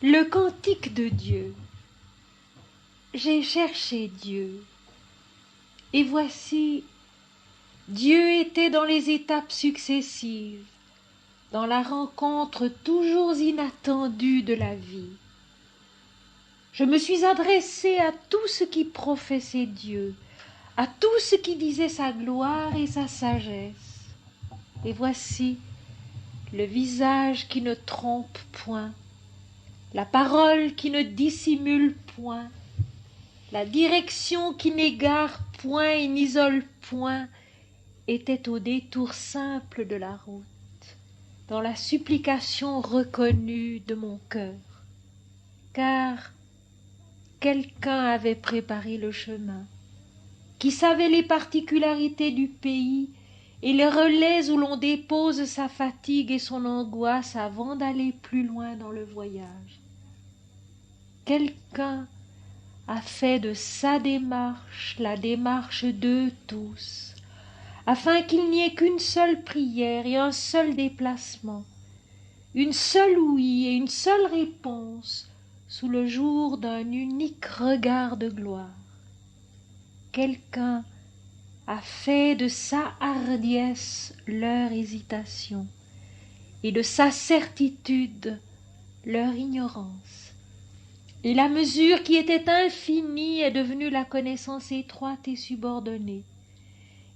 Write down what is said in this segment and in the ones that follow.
Le cantique de Dieu. J'ai cherché Dieu, et voici, Dieu était dans les étapes successives, dans la rencontre toujours inattendue de la vie. Je me suis adressée à tout ce qui professait Dieu, à tout ce qui disait sa gloire et sa sagesse. Et voici le visage qui ne trompe point, la parole qui ne dissimule point, la direction qui n'égare point et n'isole point, était au détour simple de la route, dans la supplication reconnue de mon cœur. Car quelqu'un avait préparé le chemin, qui savait les particularités du pays et les relais où l'on dépose sa fatigue et son angoisse avant d'aller plus loin dans le voyage. Quelqu'un a fait de sa démarche la démarche d'eux tous, afin qu'il n'y ait qu'une seule prière et un seul déplacement, une seule ouïe et une seule réponse sous le jour d'un unique regard de gloire. Quelqu'un a fait de sa hardiesse leur hésitation et de sa certitude leur ignorance. Et la mesure qui était infinie est devenue la connaissance étroite et subordonnée.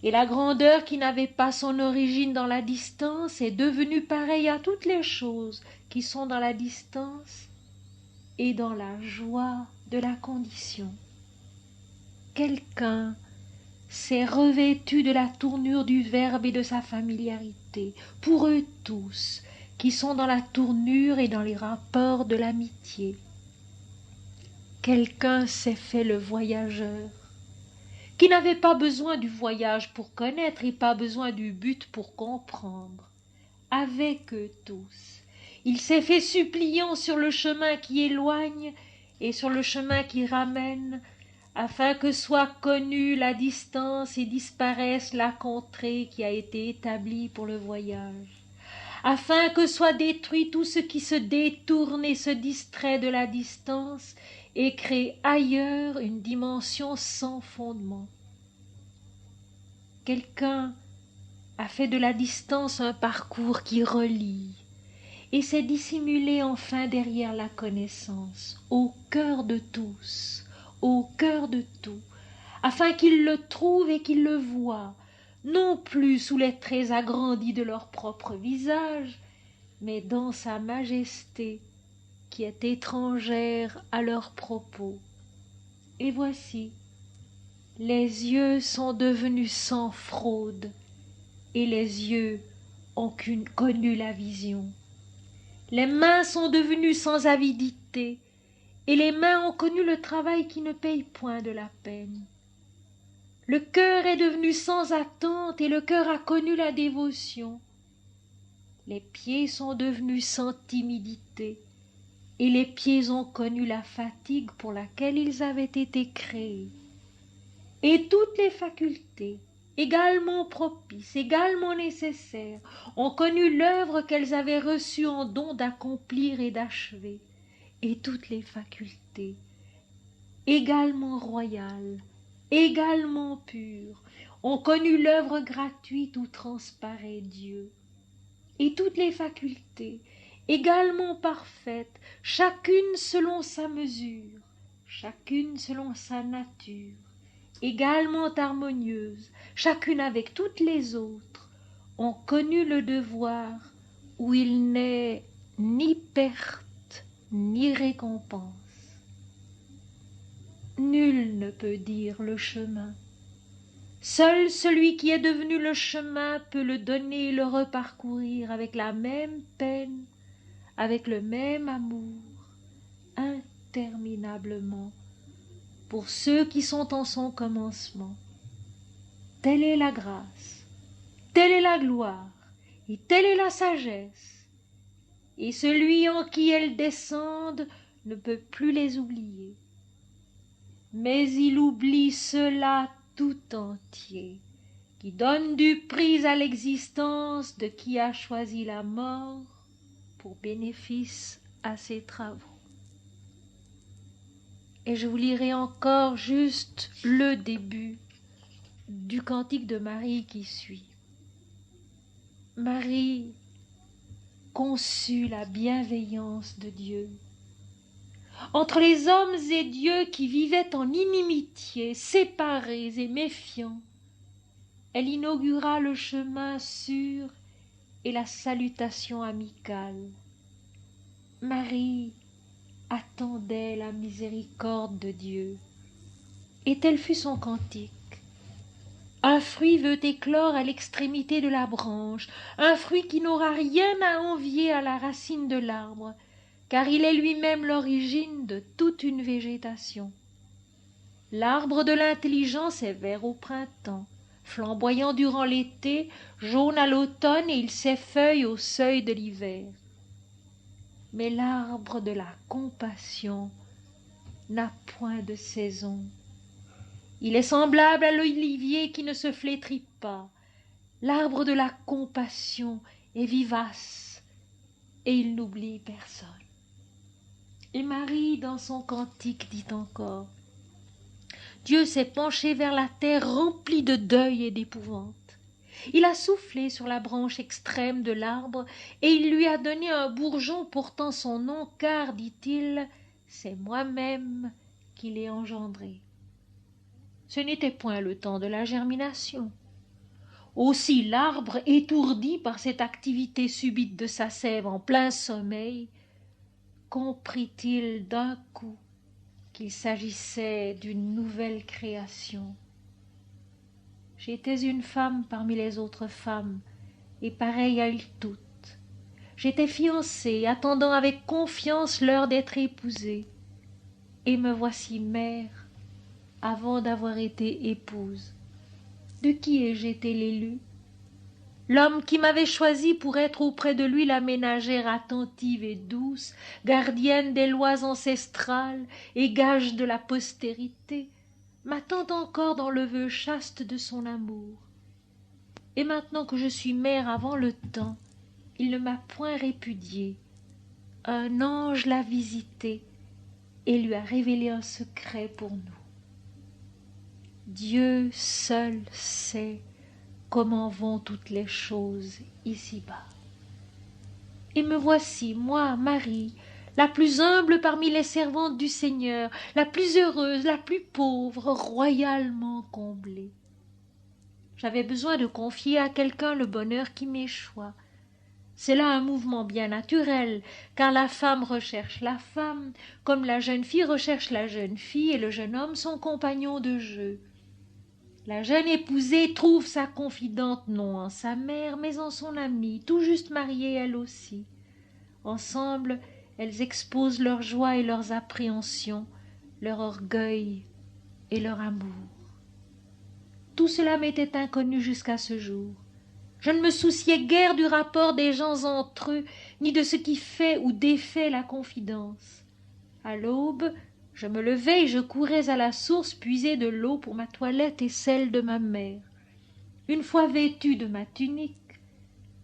Et la grandeur qui n'avait pas son origine dans la distance est devenue pareille à toutes les choses qui sont dans la distance et dans la joie de la condition. Quelqu'un s'est revêtu de la tournure du Verbe et de sa familiarité, pour eux tous, qui sont dans la tournure et dans les rapports de l'amitié. Quelqu'un s'est fait le voyageur, qui n'avait pas besoin du voyage pour connaître et pas besoin du but pour comprendre. Avec eux tous, il s'est fait suppliant sur le chemin qui éloigne et sur le chemin qui ramène, afin que soit connue la distance et disparaisse la contrée qui a été établie pour le voyage, afin que soit détruit tout ce qui se détourne et se distrait de la distance et crée ailleurs une dimension sans fondement. Quelqu'un a fait de la distance un parcours qui relie et s'est dissimulé enfin derrière la connaissance, au cœur de tous, au cœur de tout, afin qu'ils le trouvent et qu'ils le voient, non plus sous les traits agrandis de leur propre visage, mais dans sa majesté qui est étrangère à leurs propos. Et voici, les yeux sont devenus sans fraude, et les yeux ont connu la vision. Les mains sont devenues sans avidité, et les mains ont connu le travail qui ne paye point de la peine. Le cœur est devenu sans attente, et le cœur a connu la dévotion. Les pieds sont devenus sans timidité, et les pieds ont connu la fatigue pour laquelle ils avaient été créés. Et toutes les facultés, également propices, également nécessaires, ont connu l'œuvre qu'elles avaient reçue en don d'accomplir et d'achever. Et toutes les facultés, également royales, également pures, ont connu l'œuvre gratuite où transparaît Dieu. Et toutes les facultés, également parfaites, chacune selon sa mesure, chacune selon sa nature, également harmonieuse, chacune avec toutes les autres, ont connu le devoir où il n'est ni perte ni récompense. Nul ne peut dire le chemin. Seul celui qui est devenu le chemin peut le donner et le reparcourir avec la même peine, avec le même amour, interminablement, pour ceux qui sont en son commencement. Telle est la grâce, telle est la gloire, et telle est la sagesse, et celui en qui elles descendent ne peut plus les oublier. Mais il oublie cela tout entier, qui donne du prix à l'existence de qui a choisi la mort pour bénéfice à ses travaux. et je vous lirai encore juste le début du cantique de Marie qui suit. Marie conçut la bienveillance de Dieu. Entre les hommes et Dieu qui vivaient en inimitié, séparés et méfiants, elle inaugura le chemin sûr et la salutation amicale. Marie attendait la miséricorde de Dieu, et tel fut son cantique. Un fruit veut éclore à l'extrémité de la branche, un fruit qui n'aura rien à envier à la racine de l'arbre, car il est lui-même l'origine de toute une végétation. L'arbre de l'intelligence est vert au printemps, flamboyant durant l'été, jaune à l'automne, et il s'effeuille au seuil de l'hiver. Mais l'arbre de la compassion n'a point de saison. Il est semblable à l'olivier qui ne se flétrit pas. L'arbre de la compassion est vivace et il n'oublie personne. Et Marie, dans son cantique, dit encore: Dieu s'est penché vers la terre remplie de deuil et d'épouvante. Il a soufflé sur la branche extrême de l'arbre et il lui a donné un bourgeon portant son nom, car, dit-il, c'est moi-même qui l'ai engendré. Ce n'était point le temps de la germination. Aussi l'arbre, étourdi par cette activité subite de sa sève en plein sommeil, comprit-il d'un coup qu'il s'agissait d'une nouvelle création. J'étais une femme parmi les autres femmes, et pareille à elles toutes. J'étais fiancée, attendant avec confiance l'heure d'être épousée, et me voici mère avant d'avoir été épouse. De qui ai-je été l'élue? L'homme qui m'avait choisie pour être auprès de lui la ménagère attentive et douce, gardienne des lois ancestrales et gage de la postérité, m'attend encore dans le vœu chaste de son amour. Et maintenant que je suis mère avant le temps, il ne m'a point répudiée. Un ange l'a visitée et lui a révélé un secret pour nous. Dieu seul sait comment vont toutes les choses ici-bas. Et me voici, moi, Marie, la plus humble parmi les servantes du Seigneur, la plus heureuse, la plus pauvre, royalement comblée. J'avais besoin de confier à quelqu'un le bonheur qui m'échoit. C'est là un mouvement bien naturel, car la femme recherche la femme, comme la jeune fille recherche la jeune fille et le jeune homme son compagnon de jeu. La jeune épousée trouve sa confidente non en sa mère, mais en son amie, tout juste mariée elle aussi. Ensemble, elles exposent leurs joies et leurs appréhensions, leur orgueil et leur amour. Tout cela m'était inconnu jusqu'à ce jour. Je ne me souciais guère du rapport des gens entre eux, ni de ce qui fait ou défait la confidence. À l'aube, je me levais et je courais à la source puiser de l'eau pour ma toilette et celle de ma mère. Une fois vêtue de ma tunique,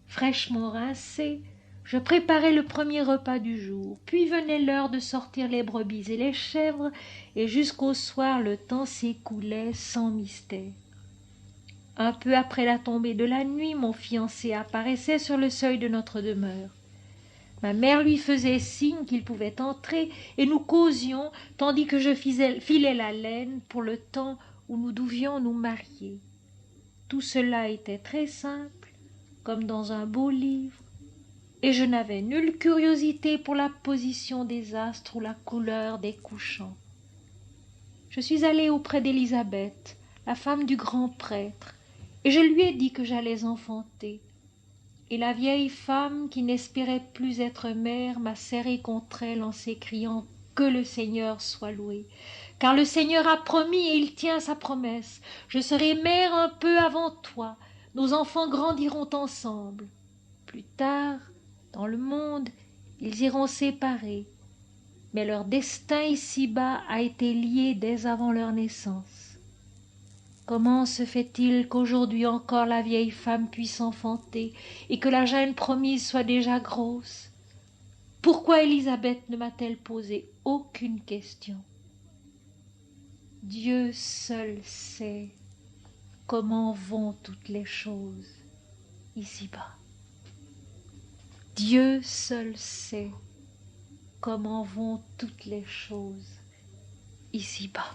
fraîchement rincée, je préparais le premier repas du jour, puis venait l'heure de sortir les brebis et les chèvres, et jusqu'au soir le temps s'écoulait sans mystère. Un peu après la tombée de la nuit, mon fiancé apparaissait sur le seuil de notre demeure. Ma mère lui faisait signe qu'il pouvait entrer, et nous causions, tandis que je filais la laine pour le temps où nous devions nous marier. Tout cela était très simple, comme dans un beau livre, et je n'avais nulle curiosité pour la position des astres ou la couleur des couchants. Je suis allée auprès d'Élisabeth, la femme du grand prêtre, et je lui ai dit que j'allais enfanter. Et la vieille femme, qui n'espérait plus être mère, m'a serré contre elle en s'écriant « Que le Seigneur soit loué ! Car le Seigneur a promis et il tient sa promesse. Je serai mère un peu avant toi. Nos enfants grandiront ensemble. Plus tard, dans le monde, ils iront séparés. Mais leur destin ici-bas a été lié dès avant leur naissance. Comment se fait-il qu'aujourd'hui encore la vieille femme puisse enfanter et que la jeune promise soit déjà grosse? Pourquoi Élisabeth ne m'a-t-elle posé aucune question? Dieu seul sait comment vont toutes les choses ici-bas. Dieu seul sait comment vont toutes les choses ici-bas.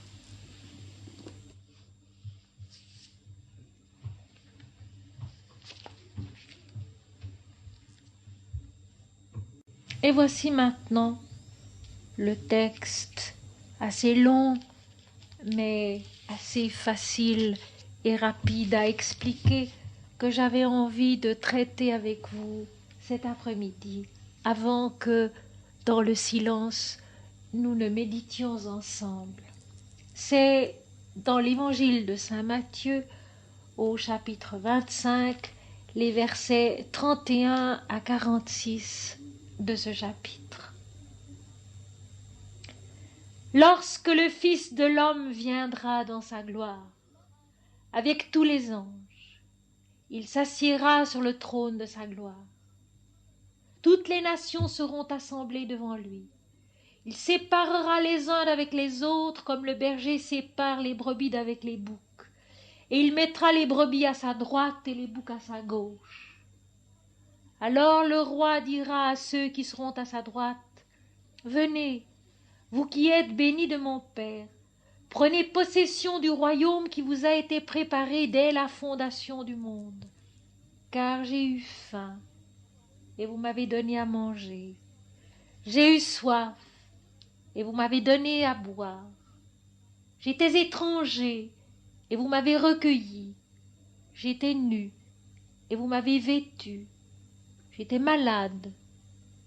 Et voici maintenant le texte assez long, mais assez facile et rapide à expliquer, que j'avais envie de traiter avec vous cet après-midi, avant que, dans le silence, nous ne méditions ensemble. C'est dans l'évangile de saint Matthieu, au chapitre 25, les versets 31 à 46 de ce chapitre. Lorsque le Fils de l'homme viendra dans sa gloire, avec tous les anges, il s'assiera sur le trône de sa gloire. Toutes les nations seront assemblées devant lui. Il séparera les uns d'avec les autres, comme le berger sépare les brebis d'avec les boucs. Et il mettra les brebis à sa droite et les boucs à sa gauche. Alors le roi dira à ceux qui seront à sa droite, « Venez, vous qui êtes bénis de mon Père, prenez possession du royaume qui vous a été préparé dès la fondation du monde. Car j'ai eu faim, et vous m'avez donné à manger. J'ai eu soif, et vous m'avez donné à boire. J'étais étranger, et vous m'avez recueilli. J'étais nu, et vous m'avez vêtu. J'étais malade,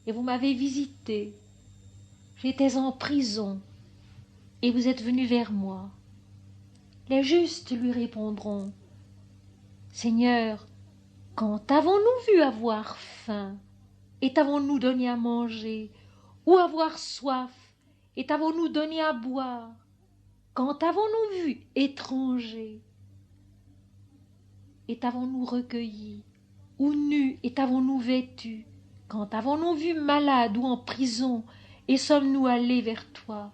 et vous m'avez visité. J'étais en prison, et vous êtes venus vers moi. » Les justes lui répondront, « Seigneur, quand avons-nous vu avoir faim, et t'avons-nous donné à manger, ou avoir soif, et t'avons-nous donné à boire? Quand avons-nous vu étranger, et t'avons-nous recueilli, ou nu, et t'avons-nous vêtu? Quand avons-nous vu malade ou en prison, et sommes-nous allés vers toi? »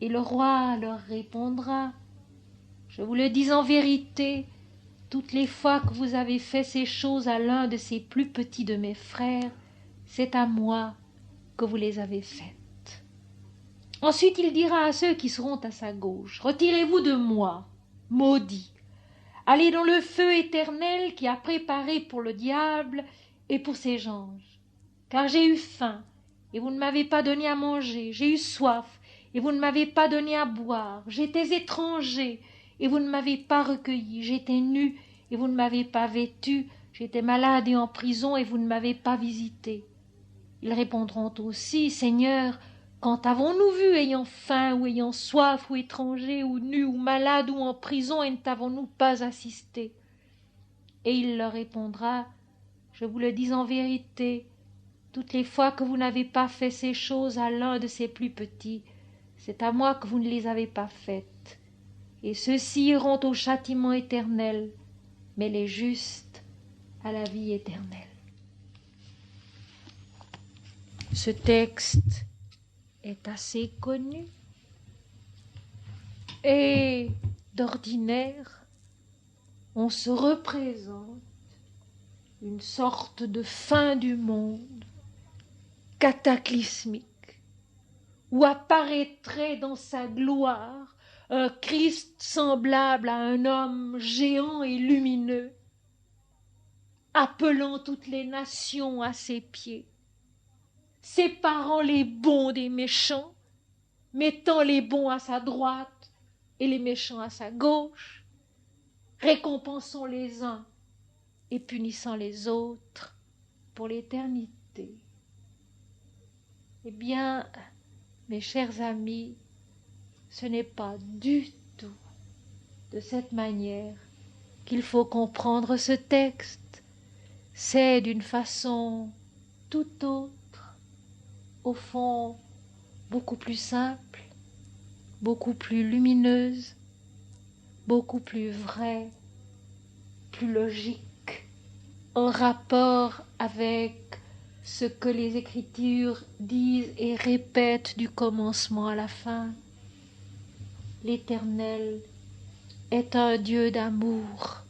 Et le roi leur répondra, « Je vous le dis en vérité, toutes les fois que vous avez fait ces choses à l'un de ces plus petits de mes frères, c'est à moi que vous les avez faites. » Ensuite il dira à ceux qui seront à sa gauche, « Retirez-vous de moi, maudits, allez dans le feu éternel qui a préparé pour le diable et pour ses anges. Car j'ai eu faim, et vous ne m'avez pas donné à manger, j'ai eu soif, et vous ne m'avez pas donné à boire, j'étais étranger, et vous ne m'avez pas recueilli, j'étais nu, et vous ne m'avez pas vêtu, j'étais malade et en prison, et vous ne m'avez pas visité. » Ils répondront aussi, « Seigneur, quand avons-nous vu ayant faim, ou ayant soif, ou étranger, ou nu, ou malade, ou en prison, et ne t'avons-nous pas assisté ?» Et il leur répondra, « Je vous le dis en vérité, toutes les fois que vous n'avez pas fait ces choses à l'un de ces plus petits, c'est à moi que vous ne les avez pas faites. Et ceux-ci iront au châtiment éternel, mais les justes à la vie éternelle. » Ce texte est assez connu et d'ordinaire, on se représente une sorte de fin du monde cataclysmique où apparaîtrait dans sa gloire un Christ semblable à un homme géant et lumineux, appelant toutes les nations à ses pieds, séparant les bons des méchants, mettant les bons à sa droite et les méchants à sa gauche, récompensant les uns et punissant les autres pour l'éternité. Eh bien, mes chers amis, ce n'est pas du tout de cette manière qu'il faut comprendre ce texte. C'est d'une façon tout autre, au fond beaucoup plus simple, beaucoup plus lumineuse, beaucoup plus vraie, plus logique, en rapport avec ce que les Écritures disent et répètent du commencement à la fin. L'Éternel est un Dieu d'amour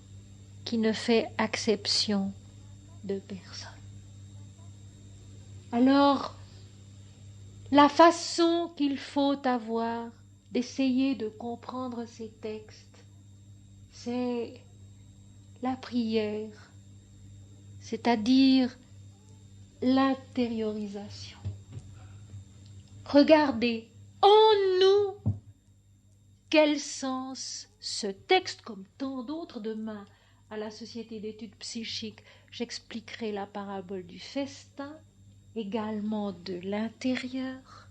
qui ne fait exception de personne. Alors, la façon qu'il faut avoir d'essayer de comprendre ces textes, c'est la prière, c'est-à-dire l'intériorisation. Regardez en nous quel sens ce texte, comme tant d'autres. Demain à la Société d'études psychiques, j'expliquerai la parabole du festin, également de l'intérieur.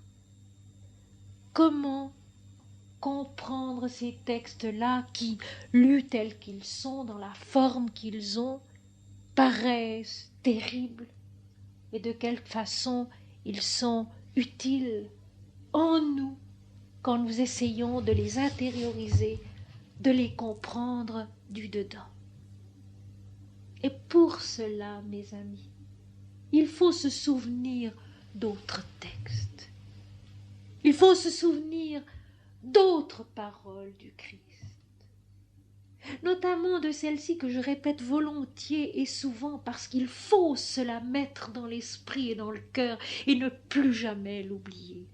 Comment comprendre ces textes-là qui, lus tels qu'ils sont, dans la forme qu'ils ont, paraissent terribles, et de quelle façon ils sont utiles en nous quand nous essayons de les intérioriser, de les comprendre du dedans. Et pour cela, mes amis, il faut se souvenir d'autres textes. Il faut se souvenir d'autres paroles du Christ, notamment de celle-ci que je répète volontiers et souvent parce qu'il faut se la mettre dans l'esprit et dans le cœur et ne plus jamais l'oublier.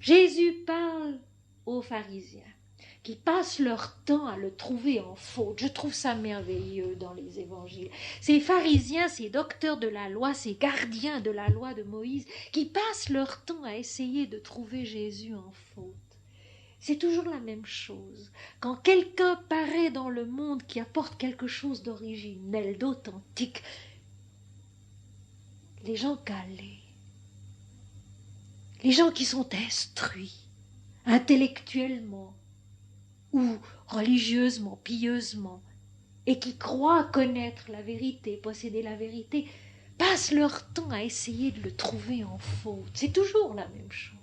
Jésus parle aux pharisiens qui passent leur temps à le trouver en faute. Je trouve ça merveilleux dans les évangiles. Ces pharisiens, ces docteurs de la loi, ces gardiens de la loi de Moïse, qui passent leur temps à essayer de trouver Jésus en faute. C'est toujours la même chose. Quand quelqu'un paraît dans le monde qui apporte quelque chose d'originel, d'authentique, les gens calés, les gens qui sont instruits, intellectuellement, ou religieusement, pieusement, et qui croient connaître la vérité, posséder la vérité, passent leur temps à essayer de le trouver en faute. C'est toujours la même chose.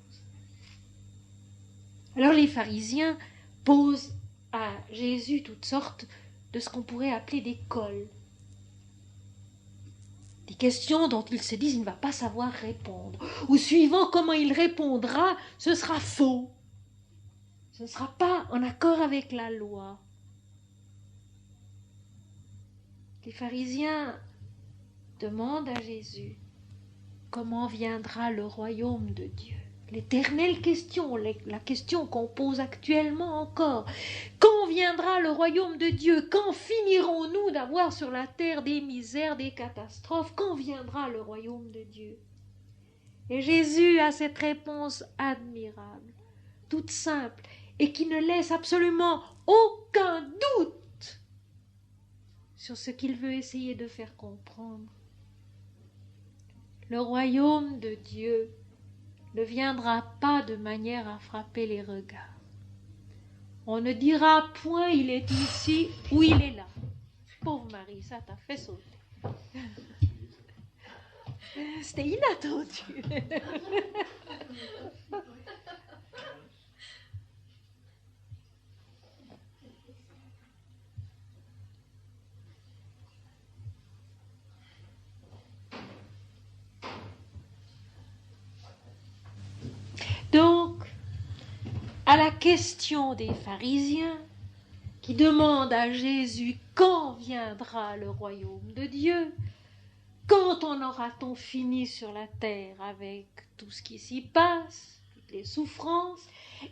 Alors les pharisiens posent à Jésus toutes sortes de ce qu'on pourrait appeler des cols. Des questions dont ils se disent qu'il ne va pas savoir répondre. Ou suivant comment il répondra, ce sera faux. Ce ne sera pas en accord avec la loi. Les pharisiens demandent à Jésus comment viendra le royaume de Dieu. L'éternelle question, la question qu'on pose actuellement encore. Quand viendra le royaume de Dieu? Quand finirons-nous d'avoir sur la terre des misères, des catastrophes? Quand viendra le royaume de Dieu? Et Jésus a cette réponse admirable, toute simple, et qui ne laisse absolument aucun doute sur ce qu'il veut essayer de faire comprendre. Le royaume de Dieu ne viendra pas de manière à frapper les regards. On ne dira point il est ici ou il est là. Pauvre Marie, ça t'a fait sauter. C'était inattendu. Donc, à la question des pharisiens qui demandent à Jésus quand viendra le royaume de Dieu, quand en aura-t-on fini sur la terre avec tout ce qui s'y passe, toutes les souffrances,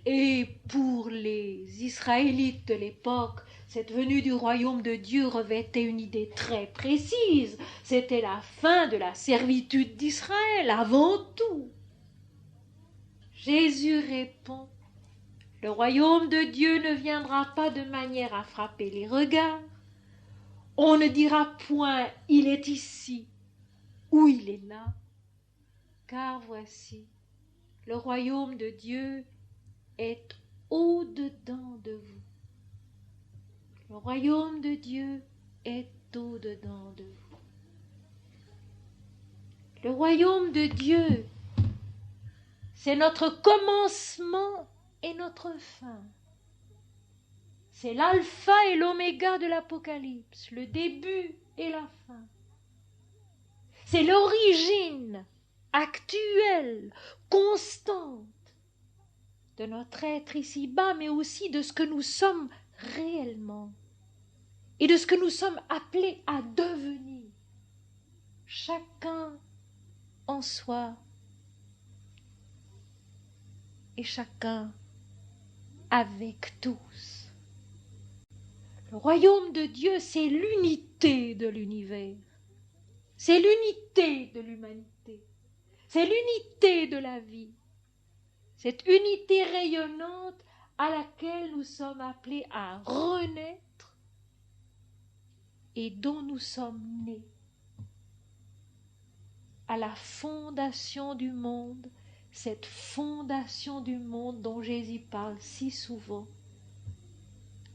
et pour les Israélites de l'époque, cette venue du royaume de Dieu revêtait une idée très précise, c'était la fin de la servitude d'Israël avant tout. Jésus répond, le royaume de Dieu ne viendra pas de manière à frapper les regards. On ne dira point, il est ici ou il est là, car voici, le royaume de Dieu est au-dedans de vous. Le royaume de Dieu est au-dedans de vous. Le royaume de Dieu, c'est notre commencement et notre fin. C'est l'alpha et l'oméga de l'Apocalypse, le début et la fin. C'est l'origine actuelle, constante de notre être ici-bas, mais aussi de ce que nous sommes réellement et de ce que nous sommes appelés à devenir, chacun en soi et chacun avec tous. Le royaume de Dieu, c'est l'unité de l'univers, c'est l'unité de l'humanité, c'est l'unité de la vie, cette unité rayonnante à laquelle nous sommes appelés à renaître et dont nous sommes nés. À la fondation du monde, cette fondation du monde dont Jésus parle si souvent.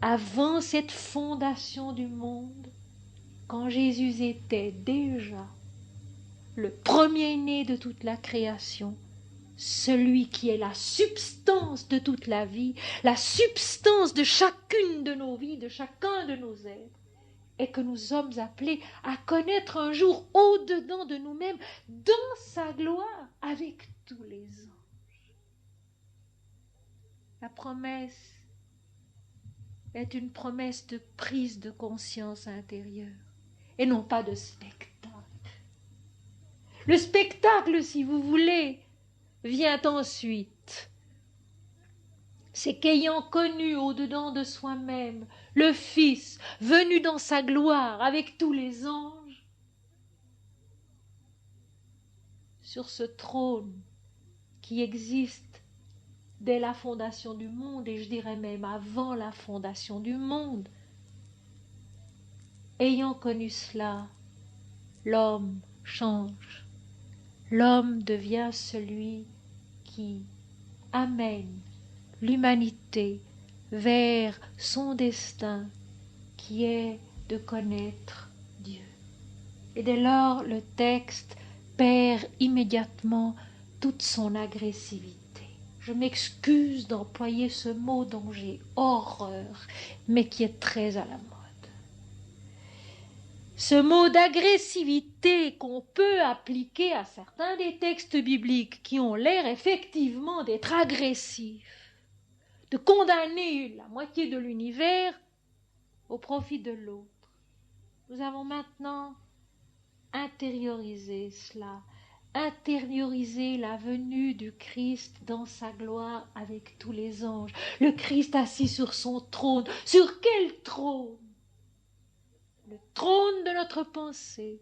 Avant cette fondation du monde, quand Jésus était déjà le premier-né de toute la création, celui qui est la substance de toute la vie, la substance de chacune de nos vies, de chacun de nos êtres, et que nous sommes appelés à connaître un jour au-dedans de nous-mêmes, dans sa gloire, avec tous les anges. La promesse est une promesse de prise de conscience intérieure, et non pas de spectacle. Le spectacle, si vous voulez, vient ensuite. C'est qu'ayant connu au-dedans de soi-même le Fils venu dans sa gloire avec tous les anges, sur ce trône qui existe dès la fondation du monde, et je dirais même avant la fondation du monde, ayant connu cela, l'homme change. L'homme devient celui qui amène l'humanité vers son destin qui est de connaître Dieu. Et dès lors, le texte perd immédiatement toute son agressivité. Je m'excuse d'employer ce mot dont j'ai horreur, mais qui est très à la mode. Ce mot d'agressivité qu'on peut appliquer à certains des textes bibliques qui ont l'air effectivement d'être agressifs, de condamner la moitié de l'univers au profit de l'autre. Nous avons maintenant intériorisé cela, intériorisé la venue du Christ dans sa gloire avec tous les anges. Le Christ assis sur son trône. Sur quel trône? Le trône de notre pensée,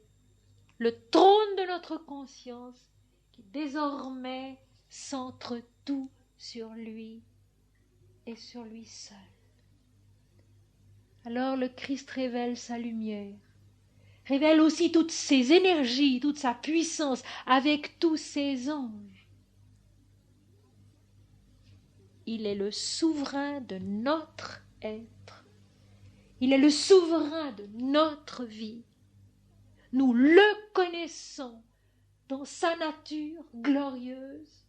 le trône de notre conscience, qui désormais centre tout sur lui et sur lui seul. Alors le Christ révèle sa lumière, révèle aussi toutes ses énergies, toute sa puissance avec tous ses anges. Il est le souverain de notre être. Il est le souverain de notre vie. Nous le connaissons dans sa nature glorieuse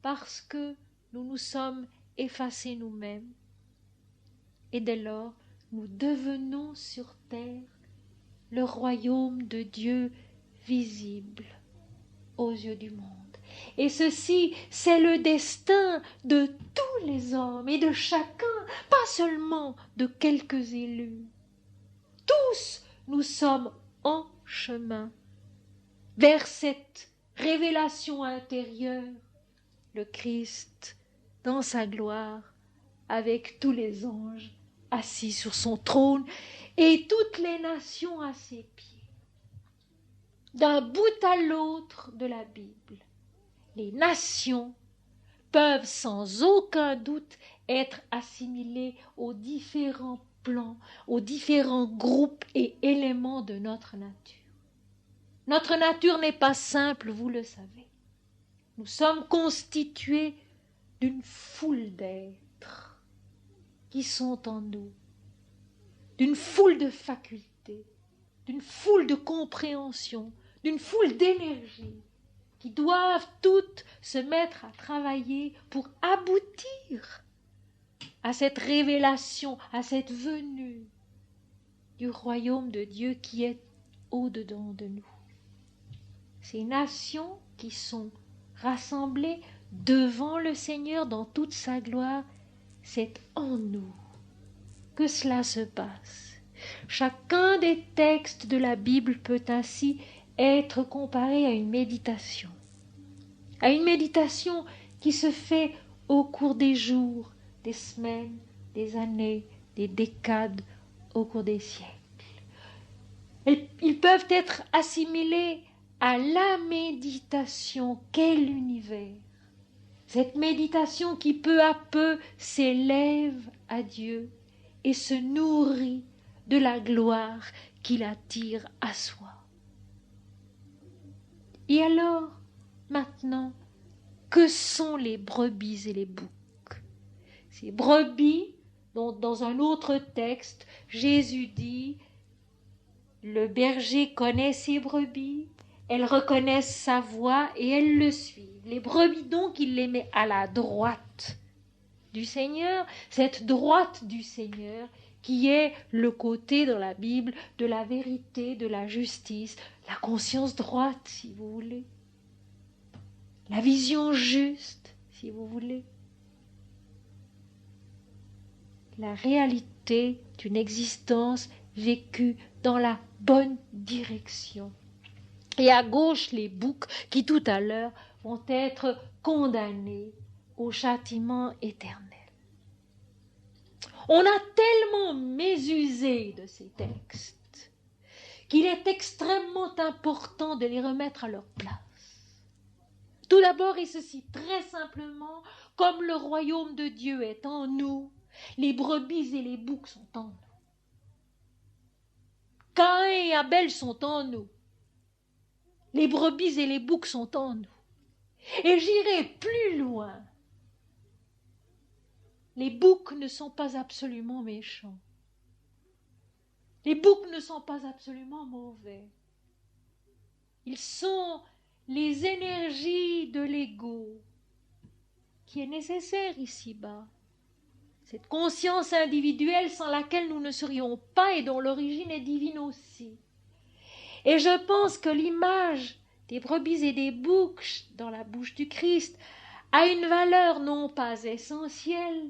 parce que nous nous sommes effacés nous-mêmes. Et dès lors, nous devenons sur terre le royaume de Dieu visible aux yeux du monde. Et ceci, c'est le destin de tous les hommes et de chacun, pas seulement de quelques élus. Tous nous sommes en chemin vers cette révélation intérieure, le Christ dans sa gloire, avec tous les anges assis sur son trône et toutes les nations à ses pieds. D'un bout à l'autre de la Bible, les nations peuvent sans aucun doute être assimilées aux différents plans, aux différents groupes et éléments de notre nature. Notre nature n'est pas simple, vous le savez. Nous sommes constitués d'une foule d'êtres qui sont en nous, d'une foule de facultés, d'une foule de compréhension, d'une foule d'énergie qui doivent toutes se mettre à travailler pour aboutir à cette révélation, à cette venue du royaume de Dieu qui est au-dedans de nous. Ces nations qui sont rassemblés devant le Seigneur dans toute sa gloire, c'est en nous que cela se passe. Chacun des textes de la Bible peut ainsi être comparé à une méditation qui se fait au cours des jours, des semaines, des années, des décades, au cours des siècles. Ils peuvent être assimilés à la méditation qu'est l'univers. Cette méditation qui peu à peu s'élève à Dieu et se nourrit de la gloire qui l'attire à soi. Et alors, maintenant, que sont les brebis et les boucs? Ces brebis dont dans un autre texte, Jésus dit « Le berger connaît ses brebis, elles reconnaissent sa voix et elles le suivent. » Les brebis donc, il les met à la droite du Seigneur, cette droite du Seigneur qui est le côté dans la Bible de la vérité, de la justice, la conscience droite, si vous voulez, la vision juste, si vous voulez, la réalité d'une existence vécue dans la bonne direction. Et à gauche, les boucs qui tout à l'heure vont être condamnés au châtiment éternel. On a tellement mésusé de ces textes qu'il est extrêmement important de les remettre à leur place. Tout d'abord, et ceci très simplement, comme le royaume de Dieu est en nous, les brebis et les boucs sont en nous. Caïn et Abel sont en nous. Les brebis et les boucs sont en nous. Et j'irai plus loin. Les boucs ne sont pas absolument méchants. Les boucs ne sont pas absolument mauvais. Ils sont les énergies de l'ego qui est nécessaire ici-bas. Cette conscience individuelle sans laquelle nous ne serions pas et dont l'origine est divine aussi. Et je pense que l'image des brebis et des boucs dans la bouche du Christ a une valeur non pas essentielle,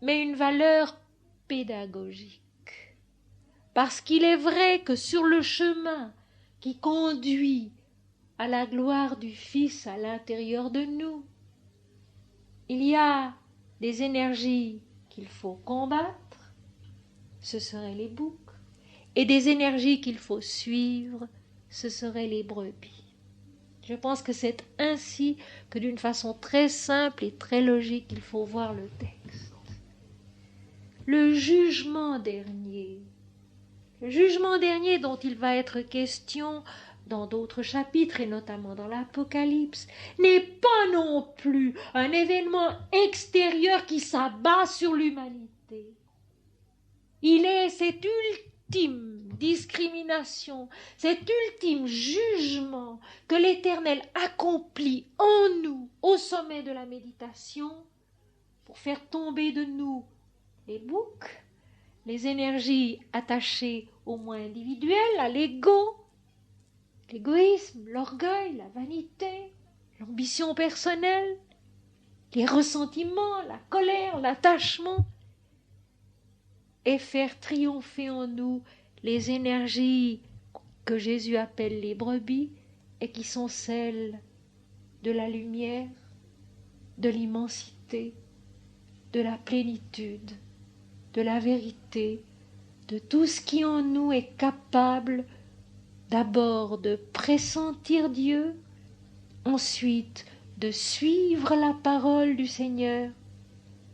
mais une valeur pédagogique. Parce qu'il est vrai que sur le chemin qui conduit à la gloire du Fils à l'intérieur de nous, il y a des énergies qu'il faut combattre, ce seraient les boucs, et des énergies qu'il faut suivre, ce seraient les brebis. Je pense que c'est ainsi que d'une façon très simple et très logique il faut voir le texte. Le jugement dernier dont il va être question dans d'autres chapitres et notamment dans l'Apocalypse, n'est pas non plus un événement extérieur qui s'abat sur l'humanité. Il est cette ultime discrimination, cet ultime jugement que l'Éternel accomplit en nous au sommet de la méditation pour faire tomber de nous les boucs, les énergies attachées au moi individuel, à l'ego, l'égoïsme, l'orgueil, la vanité, l'ambition personnelle, les ressentiments, la colère, l'attachement, et faire triompher en nous les énergies que Jésus appelle les brebis et qui sont celles de la lumière, de l'immensité, de la plénitude, de la vérité, de tout ce qui en nous est capable d'abord de pressentir Dieu, ensuite de suivre la parole du Seigneur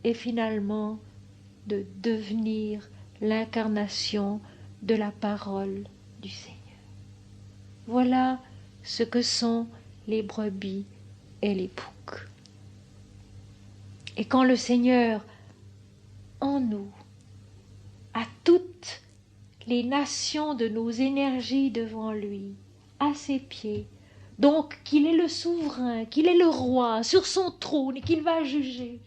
et finalement de devenir l'incarnation de la parole du Seigneur. Voilà ce que sont les brebis et les boucs. Et quand le Seigneur en nous a toutes les nations de nos énergies devant lui, à ses pieds, donc qu'il est le souverain, qu'il est le roi sur son trône et qu'il va juger,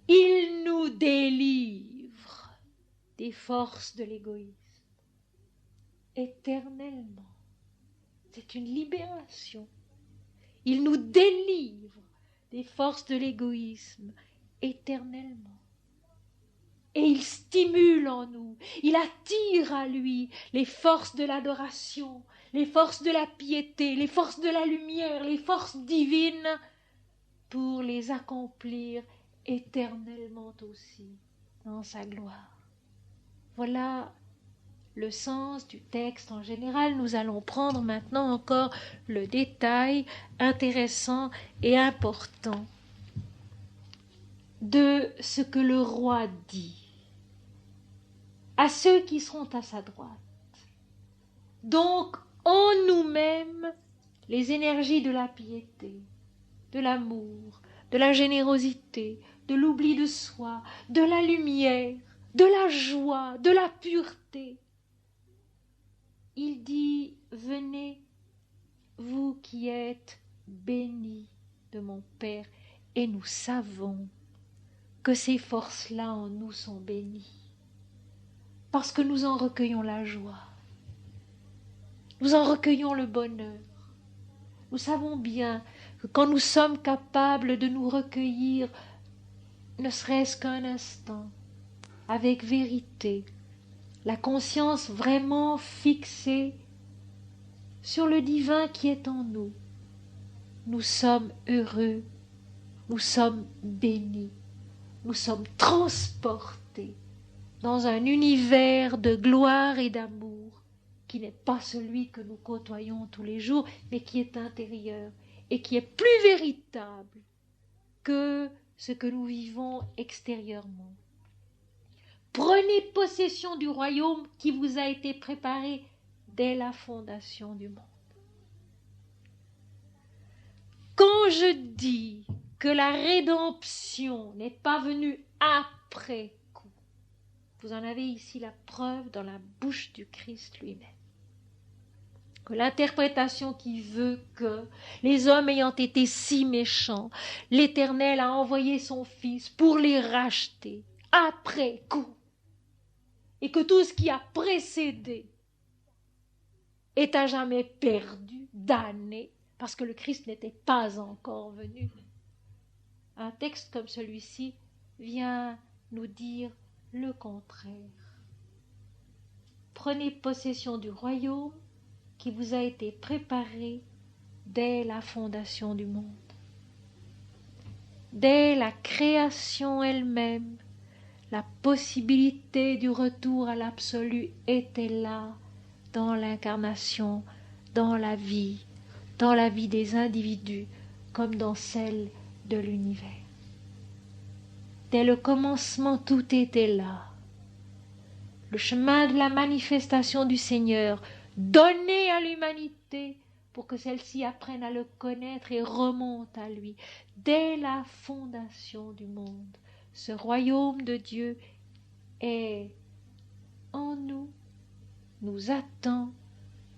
il nous délivre des forces de l'égoïsme éternellement. C'est une libération. Il nous délivre des forces de l'égoïsme éternellement. Et il stimule en nous, il attire à lui les forces de l'adoration, les forces de la piété, les forces de la lumière, les forces divines, pour les accomplir éternellement aussi dans sa gloire. Voilà le sens du texte en général. Nous allons prendre maintenant encore le détail intéressant et important de ce que le roi dit à ceux qui seront à sa droite. Donc, en nous-mêmes, les énergies de la piété, de l'amour, de la générosité, de l'oubli de soi, de la lumière, de la joie, de la pureté. Il dit, venez, vous qui êtes bénis de mon Père, et nous savons que ces forces-là en nous sont bénies, parce que nous en recueillons la joie, nous en recueillons le bonheur. Nous savons bien que quand nous sommes capables de nous recueillir, ne serait-ce qu'un instant, avec vérité, la conscience vraiment fixée sur le divin qui est en nous, nous sommes heureux, nous sommes bénis, nous sommes transportés dans un univers de gloire et d'amour qui n'est pas celui que nous côtoyons tous les jours, mais qui est intérieur et qui est plus véritable que ce que nous vivons extérieurement. Prenez possession du royaume qui vous a été préparé dès la fondation du monde. Quand je dis que la rédemption n'est pas venue après coup, vous en avez ici la preuve dans la bouche du Christ lui-même. Que l'interprétation qui veut que les hommes ayant été si méchants, l'Éternel a envoyé son Fils pour les racheter après coup, et que tout ce qui a précédé est à jamais perdu, damné, parce que le Christ n'était pas encore venu. Un texte comme celui-ci vient nous dire le contraire. Prenez possession du royaume qui vous a été préparé dès la fondation du monde. Dès la création elle-même, la possibilité du retour à l'absolu était là, dans l'incarnation, dans la vie des individus comme dans celle de l'univers. Dès le commencement, tout était là. Le chemin de la manifestation du Seigneur, donné à l'humanité pour que celle-ci apprenne à le connaître et remonte à lui. Dès la fondation du monde, ce royaume de Dieu est en nous, nous attend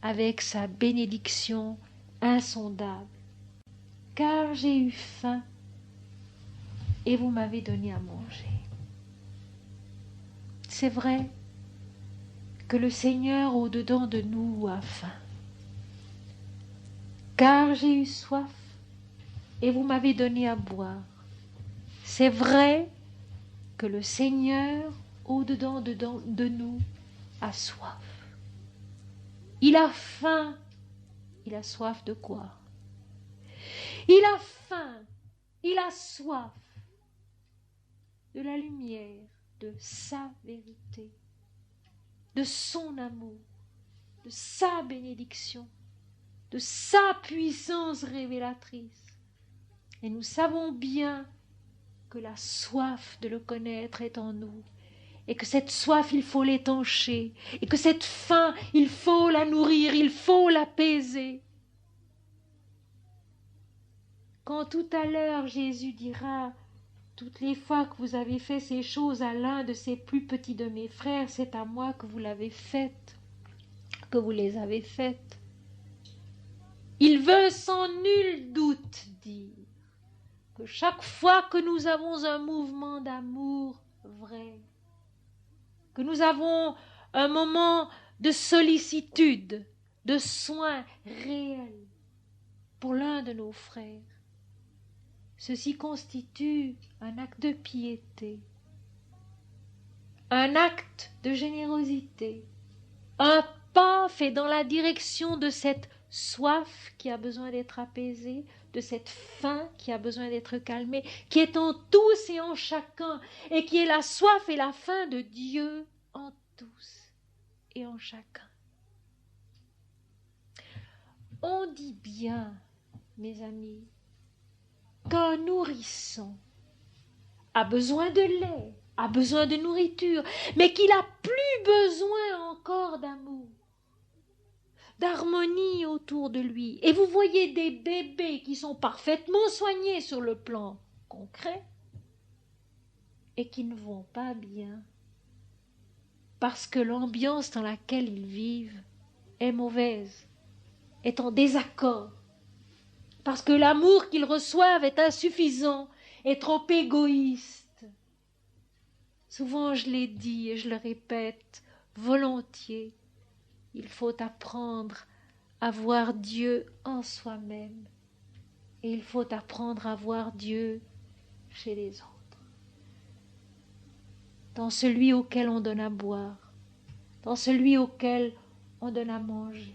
avec sa bénédiction insondable. Car j'ai eu faim et vous m'avez donné à manger. C'est vrai que le Seigneur au-dedans de nous a faim. Car j'ai eu soif et vous m'avez donné à boire. C'est vrai que le Seigneur au-dedans de nous a soif. Il a faim. Il a soif de quoi? Il a faim. Il a soif de la lumière, de sa vérité, de son amour, de sa bénédiction, de sa puissance révélatrice. Et nous savons bien que la soif de le connaître est en nous, et que cette soif, il faut l'étancher, et que cette faim, il faut la nourrir, il faut l'apaiser. Quand tout à l'heure Jésus dira « Toutes les fois que vous avez fait ces choses à l'un de ces plus petits de mes frères, c'est à moi que vous l'avez faites, que vous les avez faites. » Il veut sans nul doute dire que chaque fois que nous avons un mouvement d'amour vrai, que nous avons un moment de sollicitude, de soin réel pour l'un de nos frères. Ceci constitue un acte de piété, un acte de générosité, un pas fait dans la direction de cette soif qui a besoin d'être apaisée, de cette faim qui a besoin d'être calmée, qui est en tous et en chacun, et qui est la soif et la faim de Dieu en tous et en chacun. On dit bien, mes amis, qu'un nourrisson a besoin de lait, a besoin de nourriture, mais qu'il a plus besoin encore d'amour, d'harmonie autour de lui. Et vous voyez des bébés qui sont parfaitement soignés sur le plan concret et qui ne vont pas bien parce que l'ambiance dans laquelle ils vivent est mauvaise, est en désaccord, parce que l'amour qu'ils reçoivent est insuffisant, est trop égoïste. Souvent je l'ai dit et je le répète volontiers, il faut apprendre à voir Dieu en soi-même et il faut apprendre à voir Dieu chez les autres, dans celui auquel on donne à boire, dans celui auquel on donne à manger.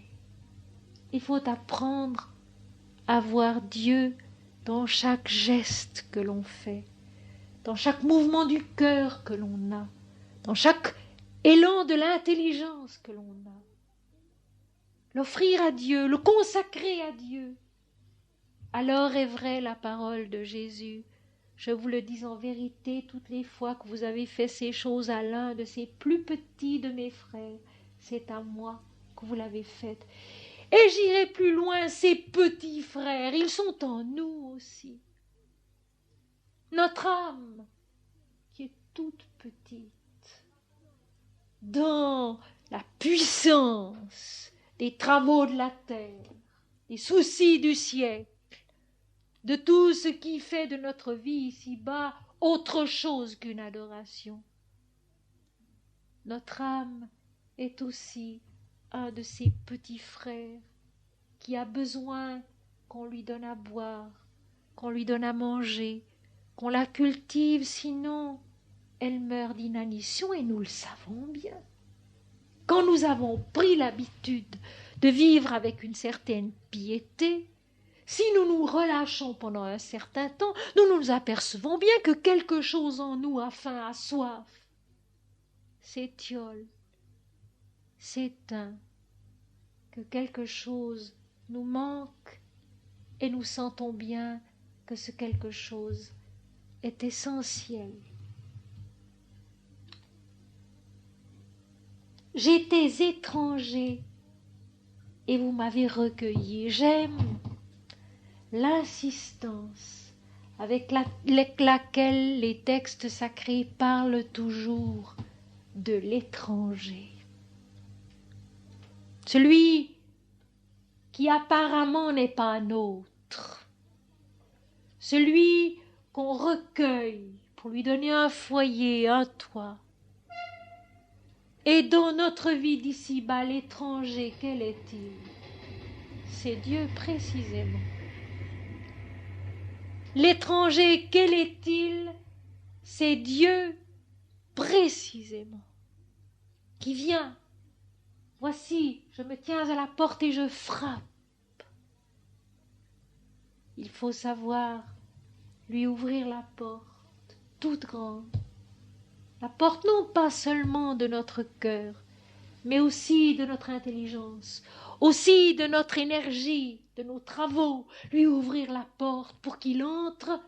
Il faut apprendre à voir Dieu dans chaque geste que l'on fait, dans chaque mouvement du cœur que l'on a, dans chaque élan de l'intelligence que l'on a. L'offrir à Dieu, le consacrer à Dieu. Alors est vraie la parole de Jésus. Je vous le dis en vérité, toutes les fois que vous avez fait ces choses à l'un de ces plus petits de mes frères, c'est à moi que vous l'avez faite. Et j'irai plus loin, ces petits frères, ils sont en nous aussi. Notre âme, qui est toute petite, dans la puissance des travaux de la terre, des soucis du siècle, de tout ce qui fait de notre vie ici-bas autre chose qu'une adoration. Notre âme est aussi un de ces petits frères qui a besoin qu'on lui donne à boire, qu'on lui donne à manger, qu'on la cultive, sinon elle meurt d'inanition et nous le savons bien. Quand nous avons pris l'habitude de vivre avec une certaine piété, si nous nous relâchons pendant un certain temps, nous nous apercevons bien que quelque chose en nous a faim, a soif, s'étiole, s'éteint, que quelque chose nous manque et nous sentons bien que ce quelque chose est essentiel. J'étais étranger et vous m'avez recueilli. J'aime l'insistance avec laquelle les textes sacrés parlent toujours de l'étranger. Celui qui apparemment n'est pas nôtre, celui qu'on recueille pour lui donner un foyer, un toit. Et dans notre vie d'ici-bas, l'étranger, quel est-il? C'est Dieu précisément. L'étranger, quel est-il? C'est Dieu précisément qui vient. Voici, je me tiens à la porte et je frappe. Il faut savoir lui ouvrir la porte, toute grande. La porte non pas seulement de notre cœur, mais aussi de notre intelligence, aussi de notre énergie, de nos travaux, lui ouvrir la porte pour qu'il entre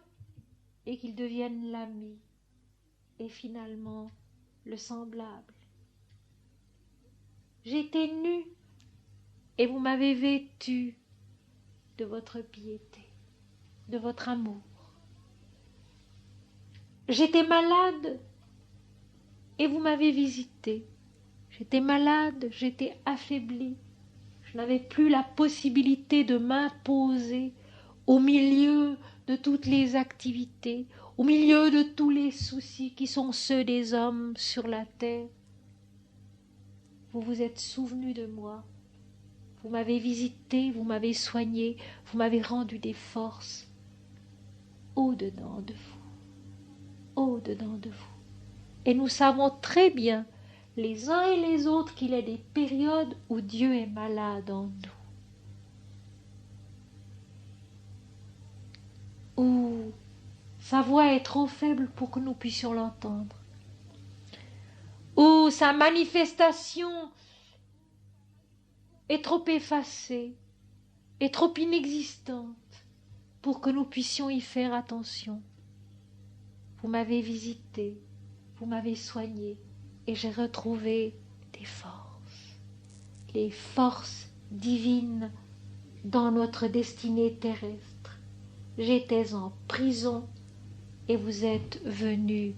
et qu'il devienne l'ami et finalement le semblable. J'étais nue et vous m'avez vêtue de votre piété, de votre amour. J'étais malade et vous m'avez visitée. J'étais malade, j'étais affaiblie. Je n'avais plus la possibilité de m'imposer au milieu de toutes les activités, au milieu de tous les soucis qui sont ceux des hommes sur la terre. Vous vous êtes souvenu de moi. Vous m'avez visité, vous m'avez soigné, vous m'avez rendu des forces au-dedans de vous, au-dedans de vous. Et nous savons très bien, les uns et les autres, qu'il y a des périodes où Dieu est malade en nous, où sa voix est trop faible pour que nous puissions l'entendre, où sa manifestation est trop effacée, est trop inexistante pour que nous puissions y faire attention. Vous m'avez visité, vous m'avez soigné, et j'ai retrouvé des forces, les forces divines dans notre destinée terrestre. J'étais en prison et vous êtes venus